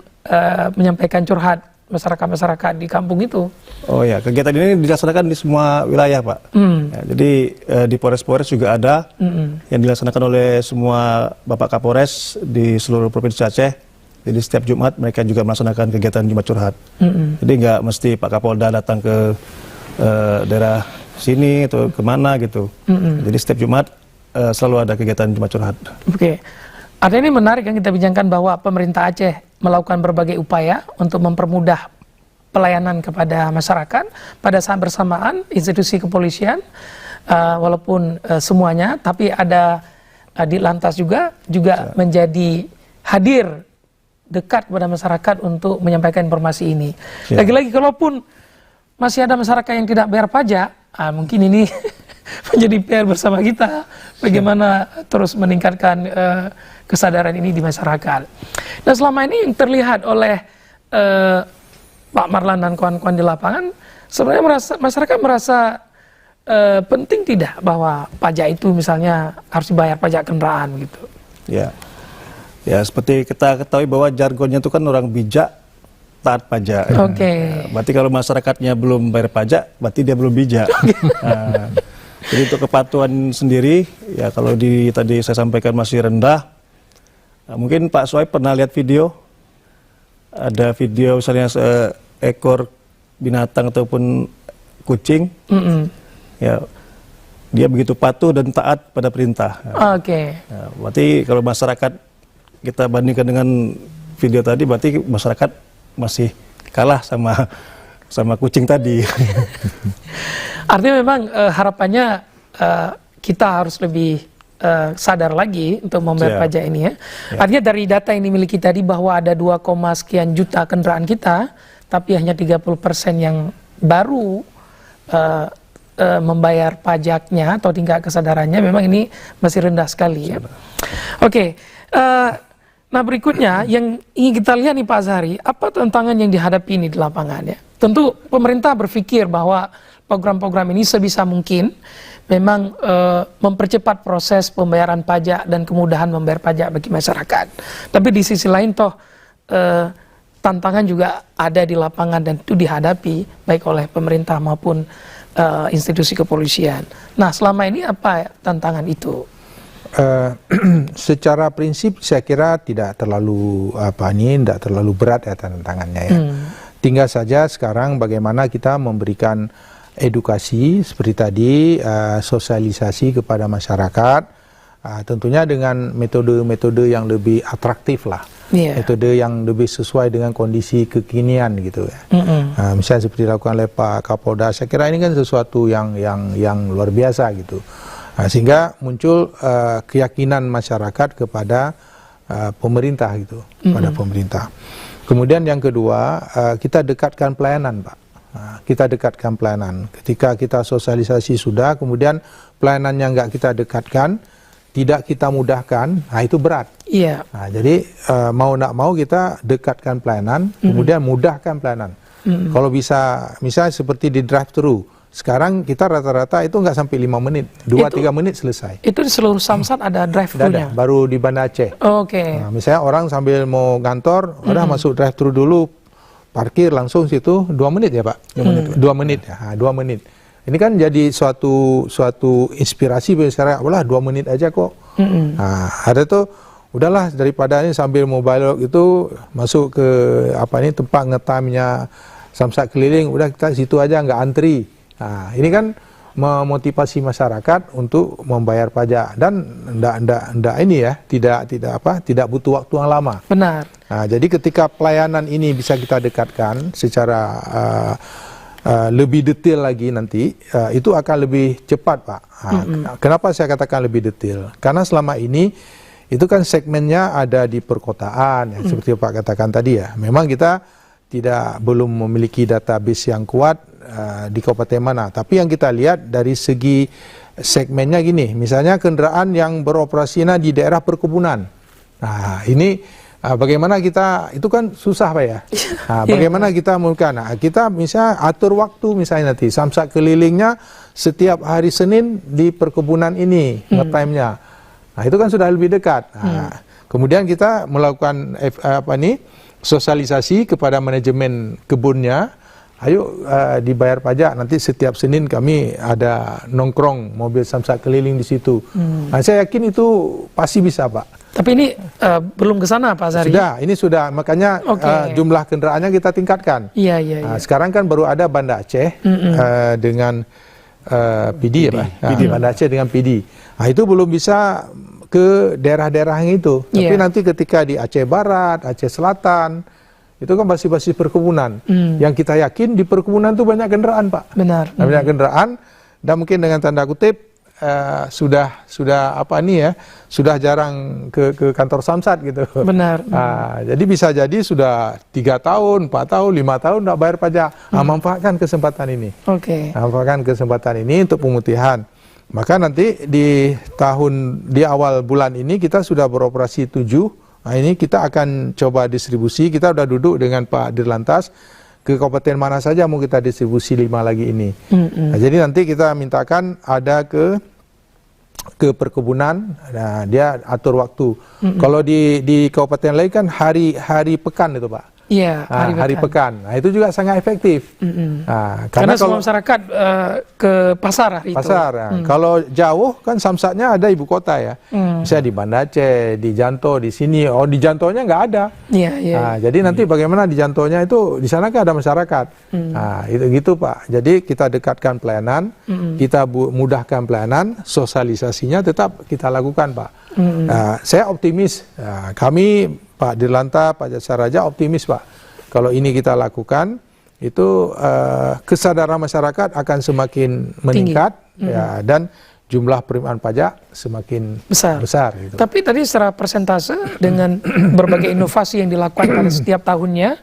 menyampaikan curhat masyarakat-masyarakat di kampung itu? Oh ya, kegiatan ini dilaksanakan di semua wilayah Pak. Ya, jadi di Polres-Polres juga ada yang dilaksanakan oleh semua Bapak Kapolres di seluruh Provinsi Aceh. Jadi setiap Jumat mereka juga melaksanakan kegiatan Jumat Curhat. Jadi nggak mesti Pak Kapolda datang ke daerah sini atau kemana gitu. Jadi setiap Jumat selalu ada kegiatan Jumat Curhat. Oke. Ada ini menarik yang kita bincangkan bahwa pemerintah Aceh melakukan berbagai upaya untuk mempermudah pelayanan kepada masyarakat. Pada saat bersamaan institusi kepolisian, walaupun semuanya, tapi ada Ditlantas juga menjadi hadir dekat kepada masyarakat untuk menyampaikan informasi ini. Lagi-lagi kalaupun masih ada masyarakat yang tidak bayar pajak, mungkin ini menjadi PR bersama kita bagaimana terus meningkatkan kesadaran ini di masyarakat. Dan selama ini yang terlihat oleh Pak Marlan dan kawan-kawan di lapangan, sebenarnya masyarakat merasa penting tidak bahwa pajak itu misalnya harus dibayar pajak kendaraan gitu? Ya, seperti kita ketahui bahwa jargonnya itu kan orang bijak taat pajak. Ya, berarti kalau masyarakatnya belum bayar pajak, berarti dia belum bijak. Jadi untuk kepatuhan sendiri, ya kalau tadi saya sampaikan masih rendah. Mungkin Pak Suhaib pernah lihat video, ada video misalnya seekor binatang ataupun kucing, ya dia begitu patuh dan taat pada perintah. Ya, berarti kalau masyarakat kita bandingkan dengan video tadi, berarti masyarakat masih kalah sama sama kucing tadi. Artinya memang harapannya kita harus lebih sadar lagi untuk membayar Siap. pajak ini ya. Artinya dari data yang dimiliki tadi bahwa ada 2, sekian juta kendaraan kita, tapi hanya 30% yang baru membayar pajaknya atau tingkat kesadarannya, memang ini masih rendah sekali ya. Oke, nah berikutnya yang ingin kita lihat nih Pak Azhari, apa tantangan yang dihadapi ini di lapangan ya? Tentu pemerintah berpikir bahwa program-program ini sebisa mungkin memang mempercepat proses pembayaran pajak dan kemudahan membayar pajak bagi masyarakat. Tapi di sisi lain toh tantangan juga ada di lapangan dan itu dihadapi baik oleh pemerintah maupun institusi kepolisian. Nah, selama ini apa tantangan itu? Secara prinsip saya kira tidak terlalu tidak terlalu berat ya tantangannya ya. Tinggal saja sekarang bagaimana kita memberikan edukasi seperti tadi, sosialisasi kepada masyarakat, tentunya dengan metode-metode yang lebih atraktif lah. Metode yang lebih sesuai dengan kondisi kekinian gitu ya. Misalnya seperti dilakukan oleh Pak Kapolda, saya kira ini kan sesuatu yang luar biasa gitu. Sehingga muncul keyakinan masyarakat kepada pemerintah gitu, pada pemerintah. Kemudian yang kedua, kita dekatkan pelayanan, Pak. Kita dekatkan pelayanan. Ketika kita sosialisasi sudah, kemudian pelayanan yang nggak kita dekatkan, tidak kita mudahkan, nah itu berat. Iya. Nah, jadi mau nak mau kita dekatkan pelayanan, kemudian mudahkan pelayanan. Kalau bisa, misalnya seperti di drive-thru, sekarang kita rata-rata itu nggak sampai 5 menit, 2-3 menit selesai. Itu di seluruh Samsat ada drive-thru-nya? Baru di Banda Aceh. Oke. Nah, misalnya orang sambil mau kantor, udah masuk drive-thru dulu, parkir langsung situ, 2 menit ya Pak? 2 menit ya, 2 menit. Ini kan jadi suatu inspirasi bagi masyarakat. Walah 2 menit aja kok. Nah, ada tuh udahlah daripada ini sambil mobile log itu masuk ke tempat ngetamnya Samsat keliling, udah kita situ aja nggak antri. Nah, ini kan memotivasi masyarakat untuk membayar pajak dan ndak ini ya, tidak butuh waktu yang lama. Benar. Nah, jadi ketika pelayanan ini bisa kita dekatkan secara lebih detail lagi nanti, itu akan lebih cepat Pak. Kenapa saya katakan lebih detail? Karena selama ini itu kan segmennya ada di perkotaan, ya, seperti Pak katakan tadi ya. Memang kita belum memiliki database yang kuat di kabupaten mana. Tapi yang kita lihat dari segi segmennya gini, misalnya kendaraan yang beroperasinya di daerah perkebunan. Nah ini bagaimana kita, itu kan susah Pak ya. Nah, bagaimana kita melakukan? Nah, kita misalnya atur waktu misalnya nanti Samsat kelilingnya setiap hari Senin di perkebunan ini nge-time-nya. Nah, itu kan sudah lebih dekat. Nah, kemudian kita melakukan sosialisasi kepada manajemen kebunnya. Ayo dibayar pajak, nanti setiap Senin kami ada nongkrong mobil Samsat keliling di situ. Nah, saya yakin itu pasti bisa Pak. Tapi ini belum ke sana Pak Azhari? Ini sudah, makanya jumlah kendaraannya kita tingkatkan. Iya. Nah, sekarang kan baru ada Banda Aceh dengan PD ya Pak? Banda Aceh dengan PD. Nah, itu belum bisa ke daerah-daerah yang itu. Tapi nanti ketika di Aceh Barat, Aceh Selatan, itu kan basis-basis perkebunan. Yang kita yakin di perkebunan itu banyak kendaraan Pak. Benar. Banyak kendaraan, dan mungkin dengan tanda kutip sudah jarang ke kantor Samsat gitu. Benar. Jadi bisa jadi sudah 3 tahun, 4 tahun, 5 tahun tidak bayar pajak. Manfaatkan kesempatan ini. Manfaatkan kesempatan ini untuk pemutihan. Maka nanti di awal bulan ini kita sudah beroperasi 7. Nah, ini kita akan coba distribusi. Kita sudah duduk dengan Pak Dirlantas ke kabupaten mana saja mau kita distribusi 5 lagi ini. Nah, jadi nanti kita mintakan ada ke perkebunan. Nah, dia atur waktu. Kalau di kabupaten lain kan hari pekan itu Pak. Iya, hari pekan. Nah, itu juga sangat efektif. Nah, karena semua masyarakat ke pasar hari itu. Kalau jauh kan Samsatnya ada ibu kota ya. Misalnya di Banda Aceh, di Janto, di sini. Oh, di Jantonya nggak ada. Nah, jadi nanti bagaimana di Jantonya itu, di sana kan ada masyarakat. Nah, itu gitu Pak. Jadi kita dekatkan pelayanan, kita mudahkan pelayanan, sosialisasinya tetap kita lakukan Pak. Nah, saya optimis. Kami Pak Dirlanta, Pak Jasa Raja optimis Pak. Kalau ini kita lakukan, itu kesadaran masyarakat akan semakin meningkat, ya, dan jumlah penerimaan pajak semakin besar gitu. Tapi tadi secara persentase dengan berbagai inovasi yang dilakukan pada setiap tahunnya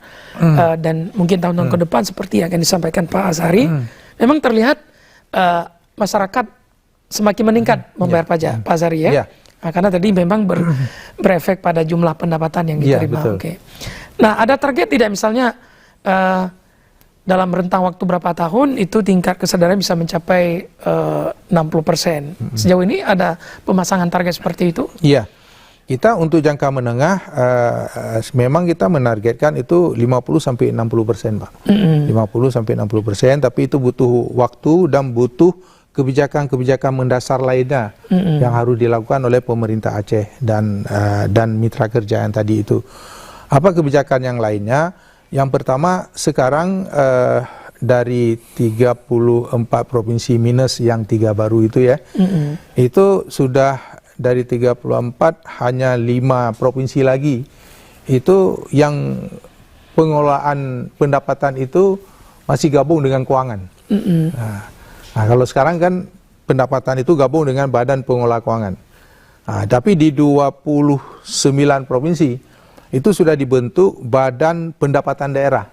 dan mungkin tahun-tahun ke depan seperti yang akan disampaikan Pak Azhari, memang terlihat masyarakat semakin meningkat membayar pajak, Pak Azhari ya. Nah, karena tadi memang berefek pada jumlah pendapatan yang diterima. Oke. Nah, ada target tidak misalnya dalam rentang waktu berapa tahun itu tingkat kesadaran bisa mencapai 60%. Sejauh ini ada pemasangan target seperti itu? Iya. Kita untuk jangka menengah memang kita menargetkan itu 50-60%, Pak. 50-60%, tapi itu butuh waktu dan butuh kebijakan-kebijakan mendasar lainnya yang harus dilakukan oleh pemerintah Aceh dan mitra kerja yang tadi itu. Apa kebijakan yang lainnya? Yang pertama, sekarang dari 34 provinsi minus yang 3 baru itu ya, itu sudah dari 34 hanya 5 provinsi lagi. Itu yang pengelolaan pendapatan itu masih gabung dengan keuangan. Nah, kalau sekarang kan pendapatan itu gabung dengan Badan Pengelola Keuangan. Nah, tapi di 29 provinsi itu sudah dibentuk Badan Pendapatan Daerah.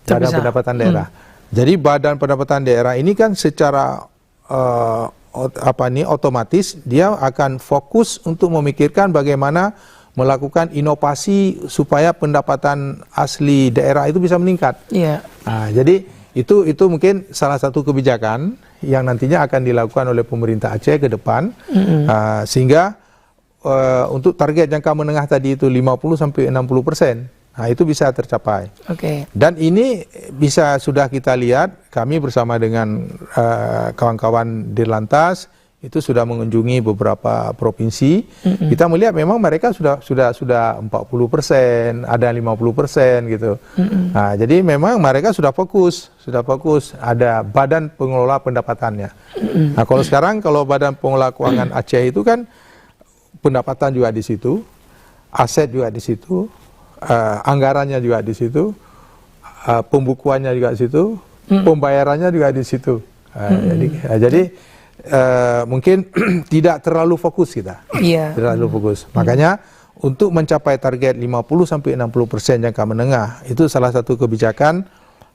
Badan Pendapatan Daerah. Jadi Badan Pendapatan Daerah ini kan secara otomatis dia akan fokus untuk memikirkan bagaimana melakukan inovasi supaya pendapatan asli daerah itu bisa meningkat. Nah, jadi itu mungkin salah satu kebijakan yang nantinya akan dilakukan oleh pemerintah Aceh ke depan, sehingga untuk target jangka menengah tadi itu 50-60%, nah itu bisa tercapai. Dan ini bisa sudah kita lihat, kami bersama dengan kawan-kawan Dirlantas itu sudah mengunjungi beberapa provinsi. Kita melihat memang mereka sudah 40%, ada 50% gitu. Nah, jadi memang mereka sudah fokus, ada badan pengelola pendapatannya. Nah, kalau sekarang kalau Badan Pengelola Keuangan Aceh itu kan pendapatan juga di situ, aset juga di situ, anggarannya juga di situ, pembukuannya juga di situ, pembayarannya juga di situ. Jadi mungkin tidak terlalu fokus kita, terlalu fokus. Makanya untuk mencapai target 50-60% jangka menengah itu salah satu kebijakan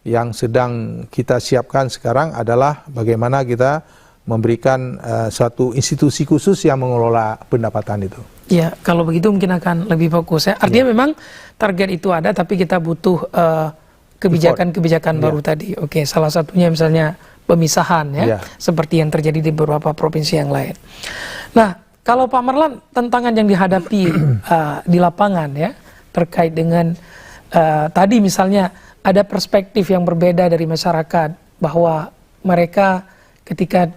yang sedang kita siapkan sekarang adalah bagaimana kita memberikan suatu institusi khusus yang mengelola pendapatan itu. Ya, kalau begitu mungkin akan lebih fokus ya. Artinya memang target itu ada, tapi kita butuh kebijakan-kebijakan baru tadi. Oke, salah satunya misalnya pemisahan ya, seperti yang terjadi di beberapa provinsi yang lain. Nah, kalau Pak Marlan, tantangan yang dihadapi di lapangan ya, terkait dengan tadi misalnya ada perspektif yang berbeda dari masyarakat bahwa mereka ketika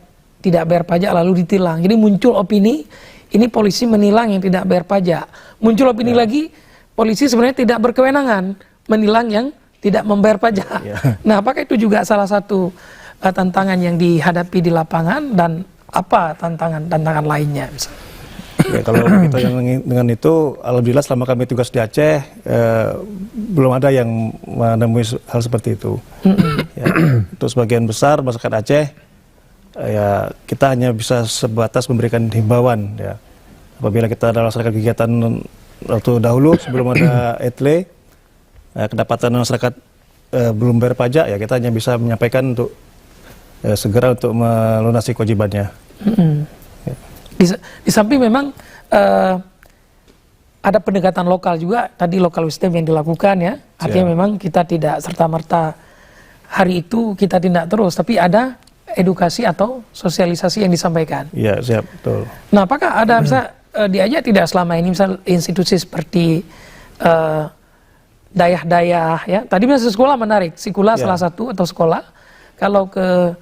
tidak bayar pajak lalu ditilang. Jadi muncul opini, ini polisi menilang yang tidak bayar pajak. Muncul opini lagi, polisi sebenarnya tidak berkewenangan menilang yang tidak membayar pajak. Nah, apakah itu juga salah satu tantangan yang dihadapi di lapangan, dan apa tantangan lainnya misalnya? Ya, kalau kita yang dengan itu, alhamdulillah selama kami tugas di Aceh belum ada yang menemui hal seperti itu. Ya, untuk sebagian besar masyarakat Aceh, ya kita hanya bisa sebatas memberikan himbauan. Ya, apabila kita melaksanakan kegiatan waktu dahulu sebelum ada etle, kedapatan masyarakat belum bayar pajak, ya kita hanya bisa menyampaikan untuk segera untuk melunasi kewajibannya. Ya. Di samping memang ada pendekatan lokal juga, tadi local wisdom yang dilakukan ya. Artinya memang kita tidak serta-merta hari itu kita tindak terus, tapi ada edukasi atau sosialisasi yang disampaikan. Iya, siap, betul. Nah, apakah ada bisa di Aceh tidak selama ini misal institusi seperti dayah-dayah ya. Tadi misalnya sekolah menarik, Sikula salah satu atau sekolah. Kalau ke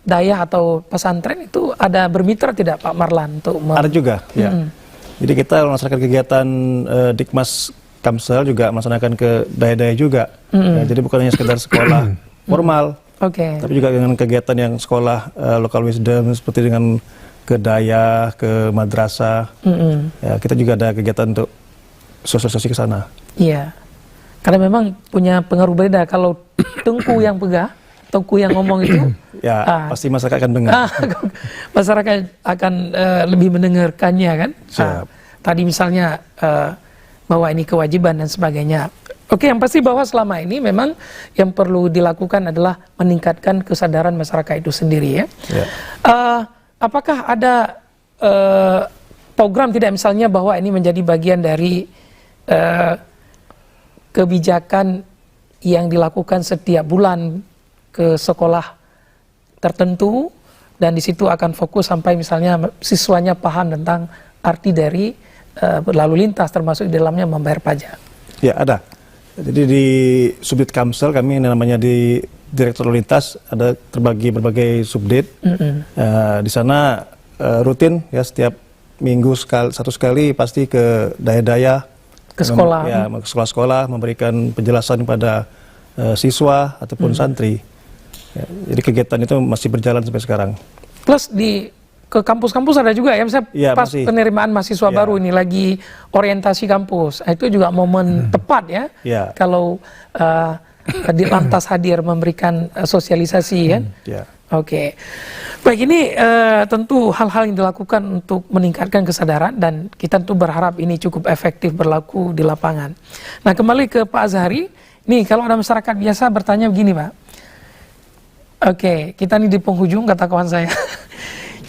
dayah atau pesantren itu ada bermitra tidak Pak Marlan untuk ada juga, ya. Jadi kita melaksanakan kegiatan Dikmas Kamsel juga melaksanakan ke dayah-dayah juga. Ya, jadi bukan hanya sekedar sekolah formal, tapi juga dengan kegiatan yang sekolah local wisdom seperti dengan ke dayah, ke madrasah. Ya, kita juga ada kegiatan untuk sosialisasi ke sana. Iya. Karena memang punya pengaruh beda. Kalau Tengku yang pegang, Tengku yang ngomong itu, Ya, pasti masyarakat akan dengar. masyarakat akan lebih mendengarkannya kan. Siap. Tadi misalnya bahwa ini kewajiban dan sebagainya. Oke, yang pasti bahwa selama ini memang yang perlu dilakukan adalah meningkatkan kesadaran masyarakat itu sendiri ya. Ya. Apakah ada program tidak misalnya bahwa ini menjadi bagian dari kebijakan yang dilakukan setiap bulan ke sekolah tertentu dan di situ akan fokus sampai misalnya siswanya paham tentang arti dari berlalu lintas termasuk di dalamnya membayar pajak. Ya, ada. Jadi di Subdit Kamsel kami namanya di Direktur Lalu Lintas ada terbagi berbagai subdit. Di sana rutin ya setiap minggu satu sekali pasti ke daya-daya Ke sekolah. ke sekolah-sekolah memberikan penjelasan kepada siswa ataupun santri. Ya, jadi kegiatan itu masih berjalan sampai sekarang. Plus ke kampus-kampus ada juga ya, misalnya Iya, pas masih. penerimaan mahasiswa Iya. baru ini lagi orientasi kampus. Nah, itu juga momen tepat ya. Iya. Kalau di lantas hadir memberikan sosialisasi kan. Ya. Oke. Baik, ini tentu hal-hal yang dilakukan untuk meningkatkan kesadaran dan kita tentu berharap ini cukup efektif berlaku di lapangan. Nah, kembali ke Pak Azhari. Nih, kalau ada masyarakat biasa bertanya begini, Pak. Oke, kita nih di penghujung kata kawan saya.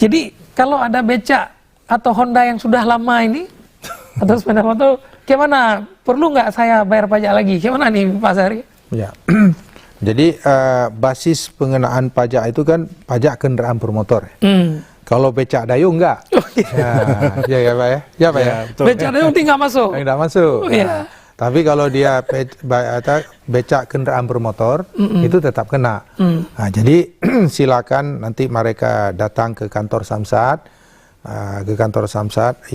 Jadi kalau ada becak atau Honda yang sudah lama ini atau sepeda motor, gimana? Perlu nggak saya bayar pajak lagi? Gimana nih Pak Azhari? Ya. Jadi basis pengenaan pajak itu kan pajak kendaraan bermotor. Kalau becak dayung enggak? Ya Pak ya. Ya Pak ya. Betul. Becak dayung tinggal masuk. Enggak masuk. Oh, iya. Tapi kalau dia becak kendaraan bermotor itu tetap kena. Nah, jadi silakan nanti mereka datang ke kantor Samsat,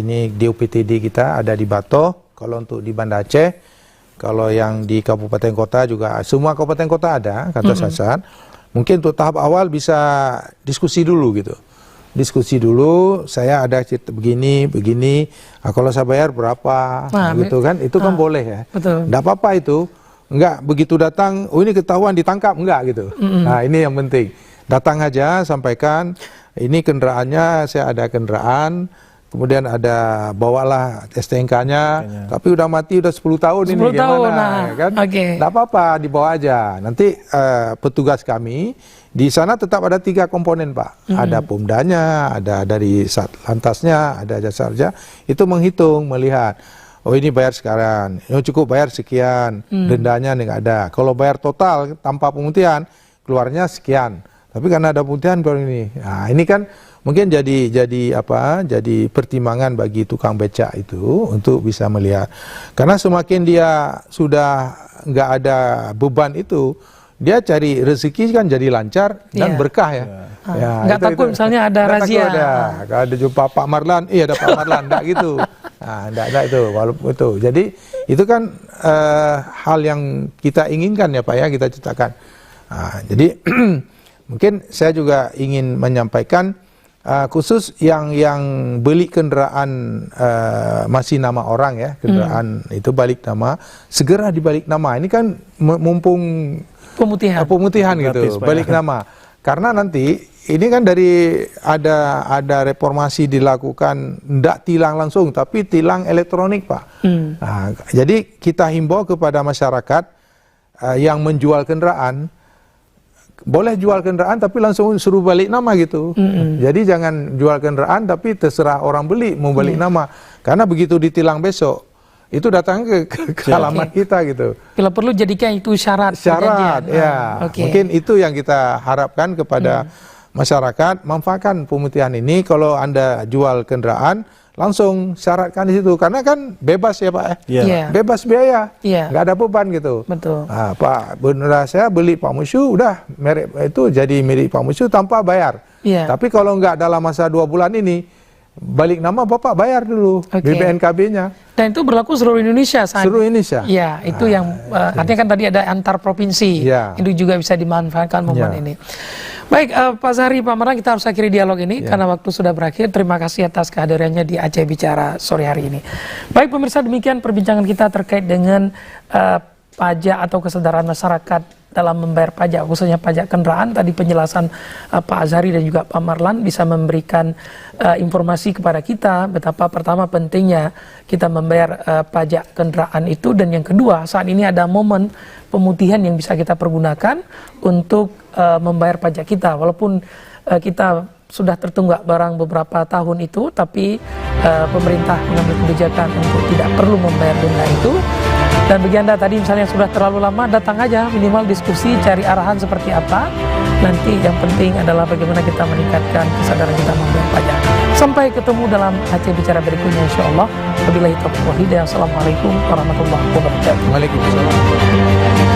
ini di UPTD kita ada di Bato. Kalau untuk di Banda Aceh, kalau yang di kabupaten kota juga semua kabupaten kota ada kantor Samsat. Mungkin untuk tahap awal bisa diskusi dulu gitu. Diskusi dulu, saya ada cerita begini, kalau saya bayar berapa, gitu kan, itu kan boleh ya. Betul. Nggak apa-apa itu, nggak begitu datang, oh ini ketahuan ditangkap, enggak gitu. Nah ini yang penting, datang aja, sampaikan, ini kendaraannya, saya ada kendaraan, kemudian ada bawalah STNK-nya, tapi udah mati udah 10 tahun 10 ini gimana, tahun, nah, ya kan? oke. Nggak apa-apa, dibawa aja. Nanti petugas kami di sana tetap ada 3 komponen Pak. Ada pomdanya, ada dari Satlantasnya, ada jasa kerja. Itu menghitung, melihat. Oh ini bayar sekarang, oh, cukup bayar sekian, dendanya nggak ada. Kalau bayar total tanpa pemutihan, keluarnya sekian. Tapi karena ada pemutihan baru ini. Nah ini kan mungkin jadi pertimbangan bagi tukang becak itu untuk bisa melihat. Karena semakin dia sudah nggak ada beban itu, dia cari rezeki kan jadi lancar dan berkah ya. Nggak takut misalnya ada razia. Kalau ada jumpa Pak Marlan, iya ada Pak Marlan, enggak gitu. Nah, enggak itu, walaupun itu. Jadi itu kan hal yang kita inginkan ya Pak ya, kita ciptakan. Nah, jadi mungkin saya juga ingin menyampaikan khusus yang beli kendaraan masih nama orang ya, kendaraan itu balik nama, segera dibalik nama. Ini kan mumpung pemutihan gitu, balik nama. Karena nanti ini kan dari ada reformasi dilakukan, tidak tilang langsung, tapi tilang elektronik Pak. Nah, jadi kita himbau kepada masyarakat yang menjual kendaraan, boleh jual kendaraan tapi langsung suruh balik nama gitu. Jadi jangan jual kendaraan tapi terserah orang beli mau balik nama. Karena begitu ditilang besok, itu datang ke halaman kita gitu. Bila perlu jadikan itu syarat. Ya. Mungkin itu yang kita harapkan kepada masyarakat, manfaatkan pemutihan ini. Kalau Anda jual kendaraan, langsung syaratkan di situ. Karena kan bebas ya Pak. Bebas biaya, nggak ada beban gitu. Betul. Nah, Pak, benar saya beli Pak Musyu, udah merek itu jadi milik Pak Musyu tanpa bayar. Tapi kalau nggak dalam masa 2 bulan ini, balik nama Bapak bayar dulu BPNKB-nya. Dan itu berlaku seluruh Indonesia saat seluruh Indonesia. Ya, itu yang artinya kan tadi ada antar provinsi. Itu juga bisa dimanfaatkan momen ini. Baik, Pak Azhari, Pak Marlan, kita harus akhiri dialog ini karena waktu sudah berakhir. Terima kasih atas kehadirannya di Aceh Bicara sore hari ini. Baik pemirsa, demikian perbincangan kita terkait dengan pajak atau kesadaran masyarakat dalam membayar pajak, khususnya pajak kendaraan. Tadi penjelasan Pak Azhari dan juga Pak Marlan bisa memberikan informasi kepada kita betapa pertama pentingnya kita membayar pajak kendaraan itu, dan yang kedua saat ini ada momen pemutihan yang bisa kita pergunakan untuk membayar pajak kita. Walaupun kita sudah tertunggak barang beberapa tahun itu, tapi pemerintah mengambil kebijakan untuk tidak perlu membayar denda itu. Dan bagi Anda tadi misalnya sudah terlalu lama, datang aja, minimal diskusi, cari arahan seperti apa. Nanti yang penting adalah bagaimana kita meningkatkan kesadaran kita membayar pajak. Sampai ketemu dalam Aceh Bicara berikutnya insyaallah. Wabillahi taufiq wal hidayah. Assalamualaikum warahmatullahi wabarakatuh. Waalaikumsalam.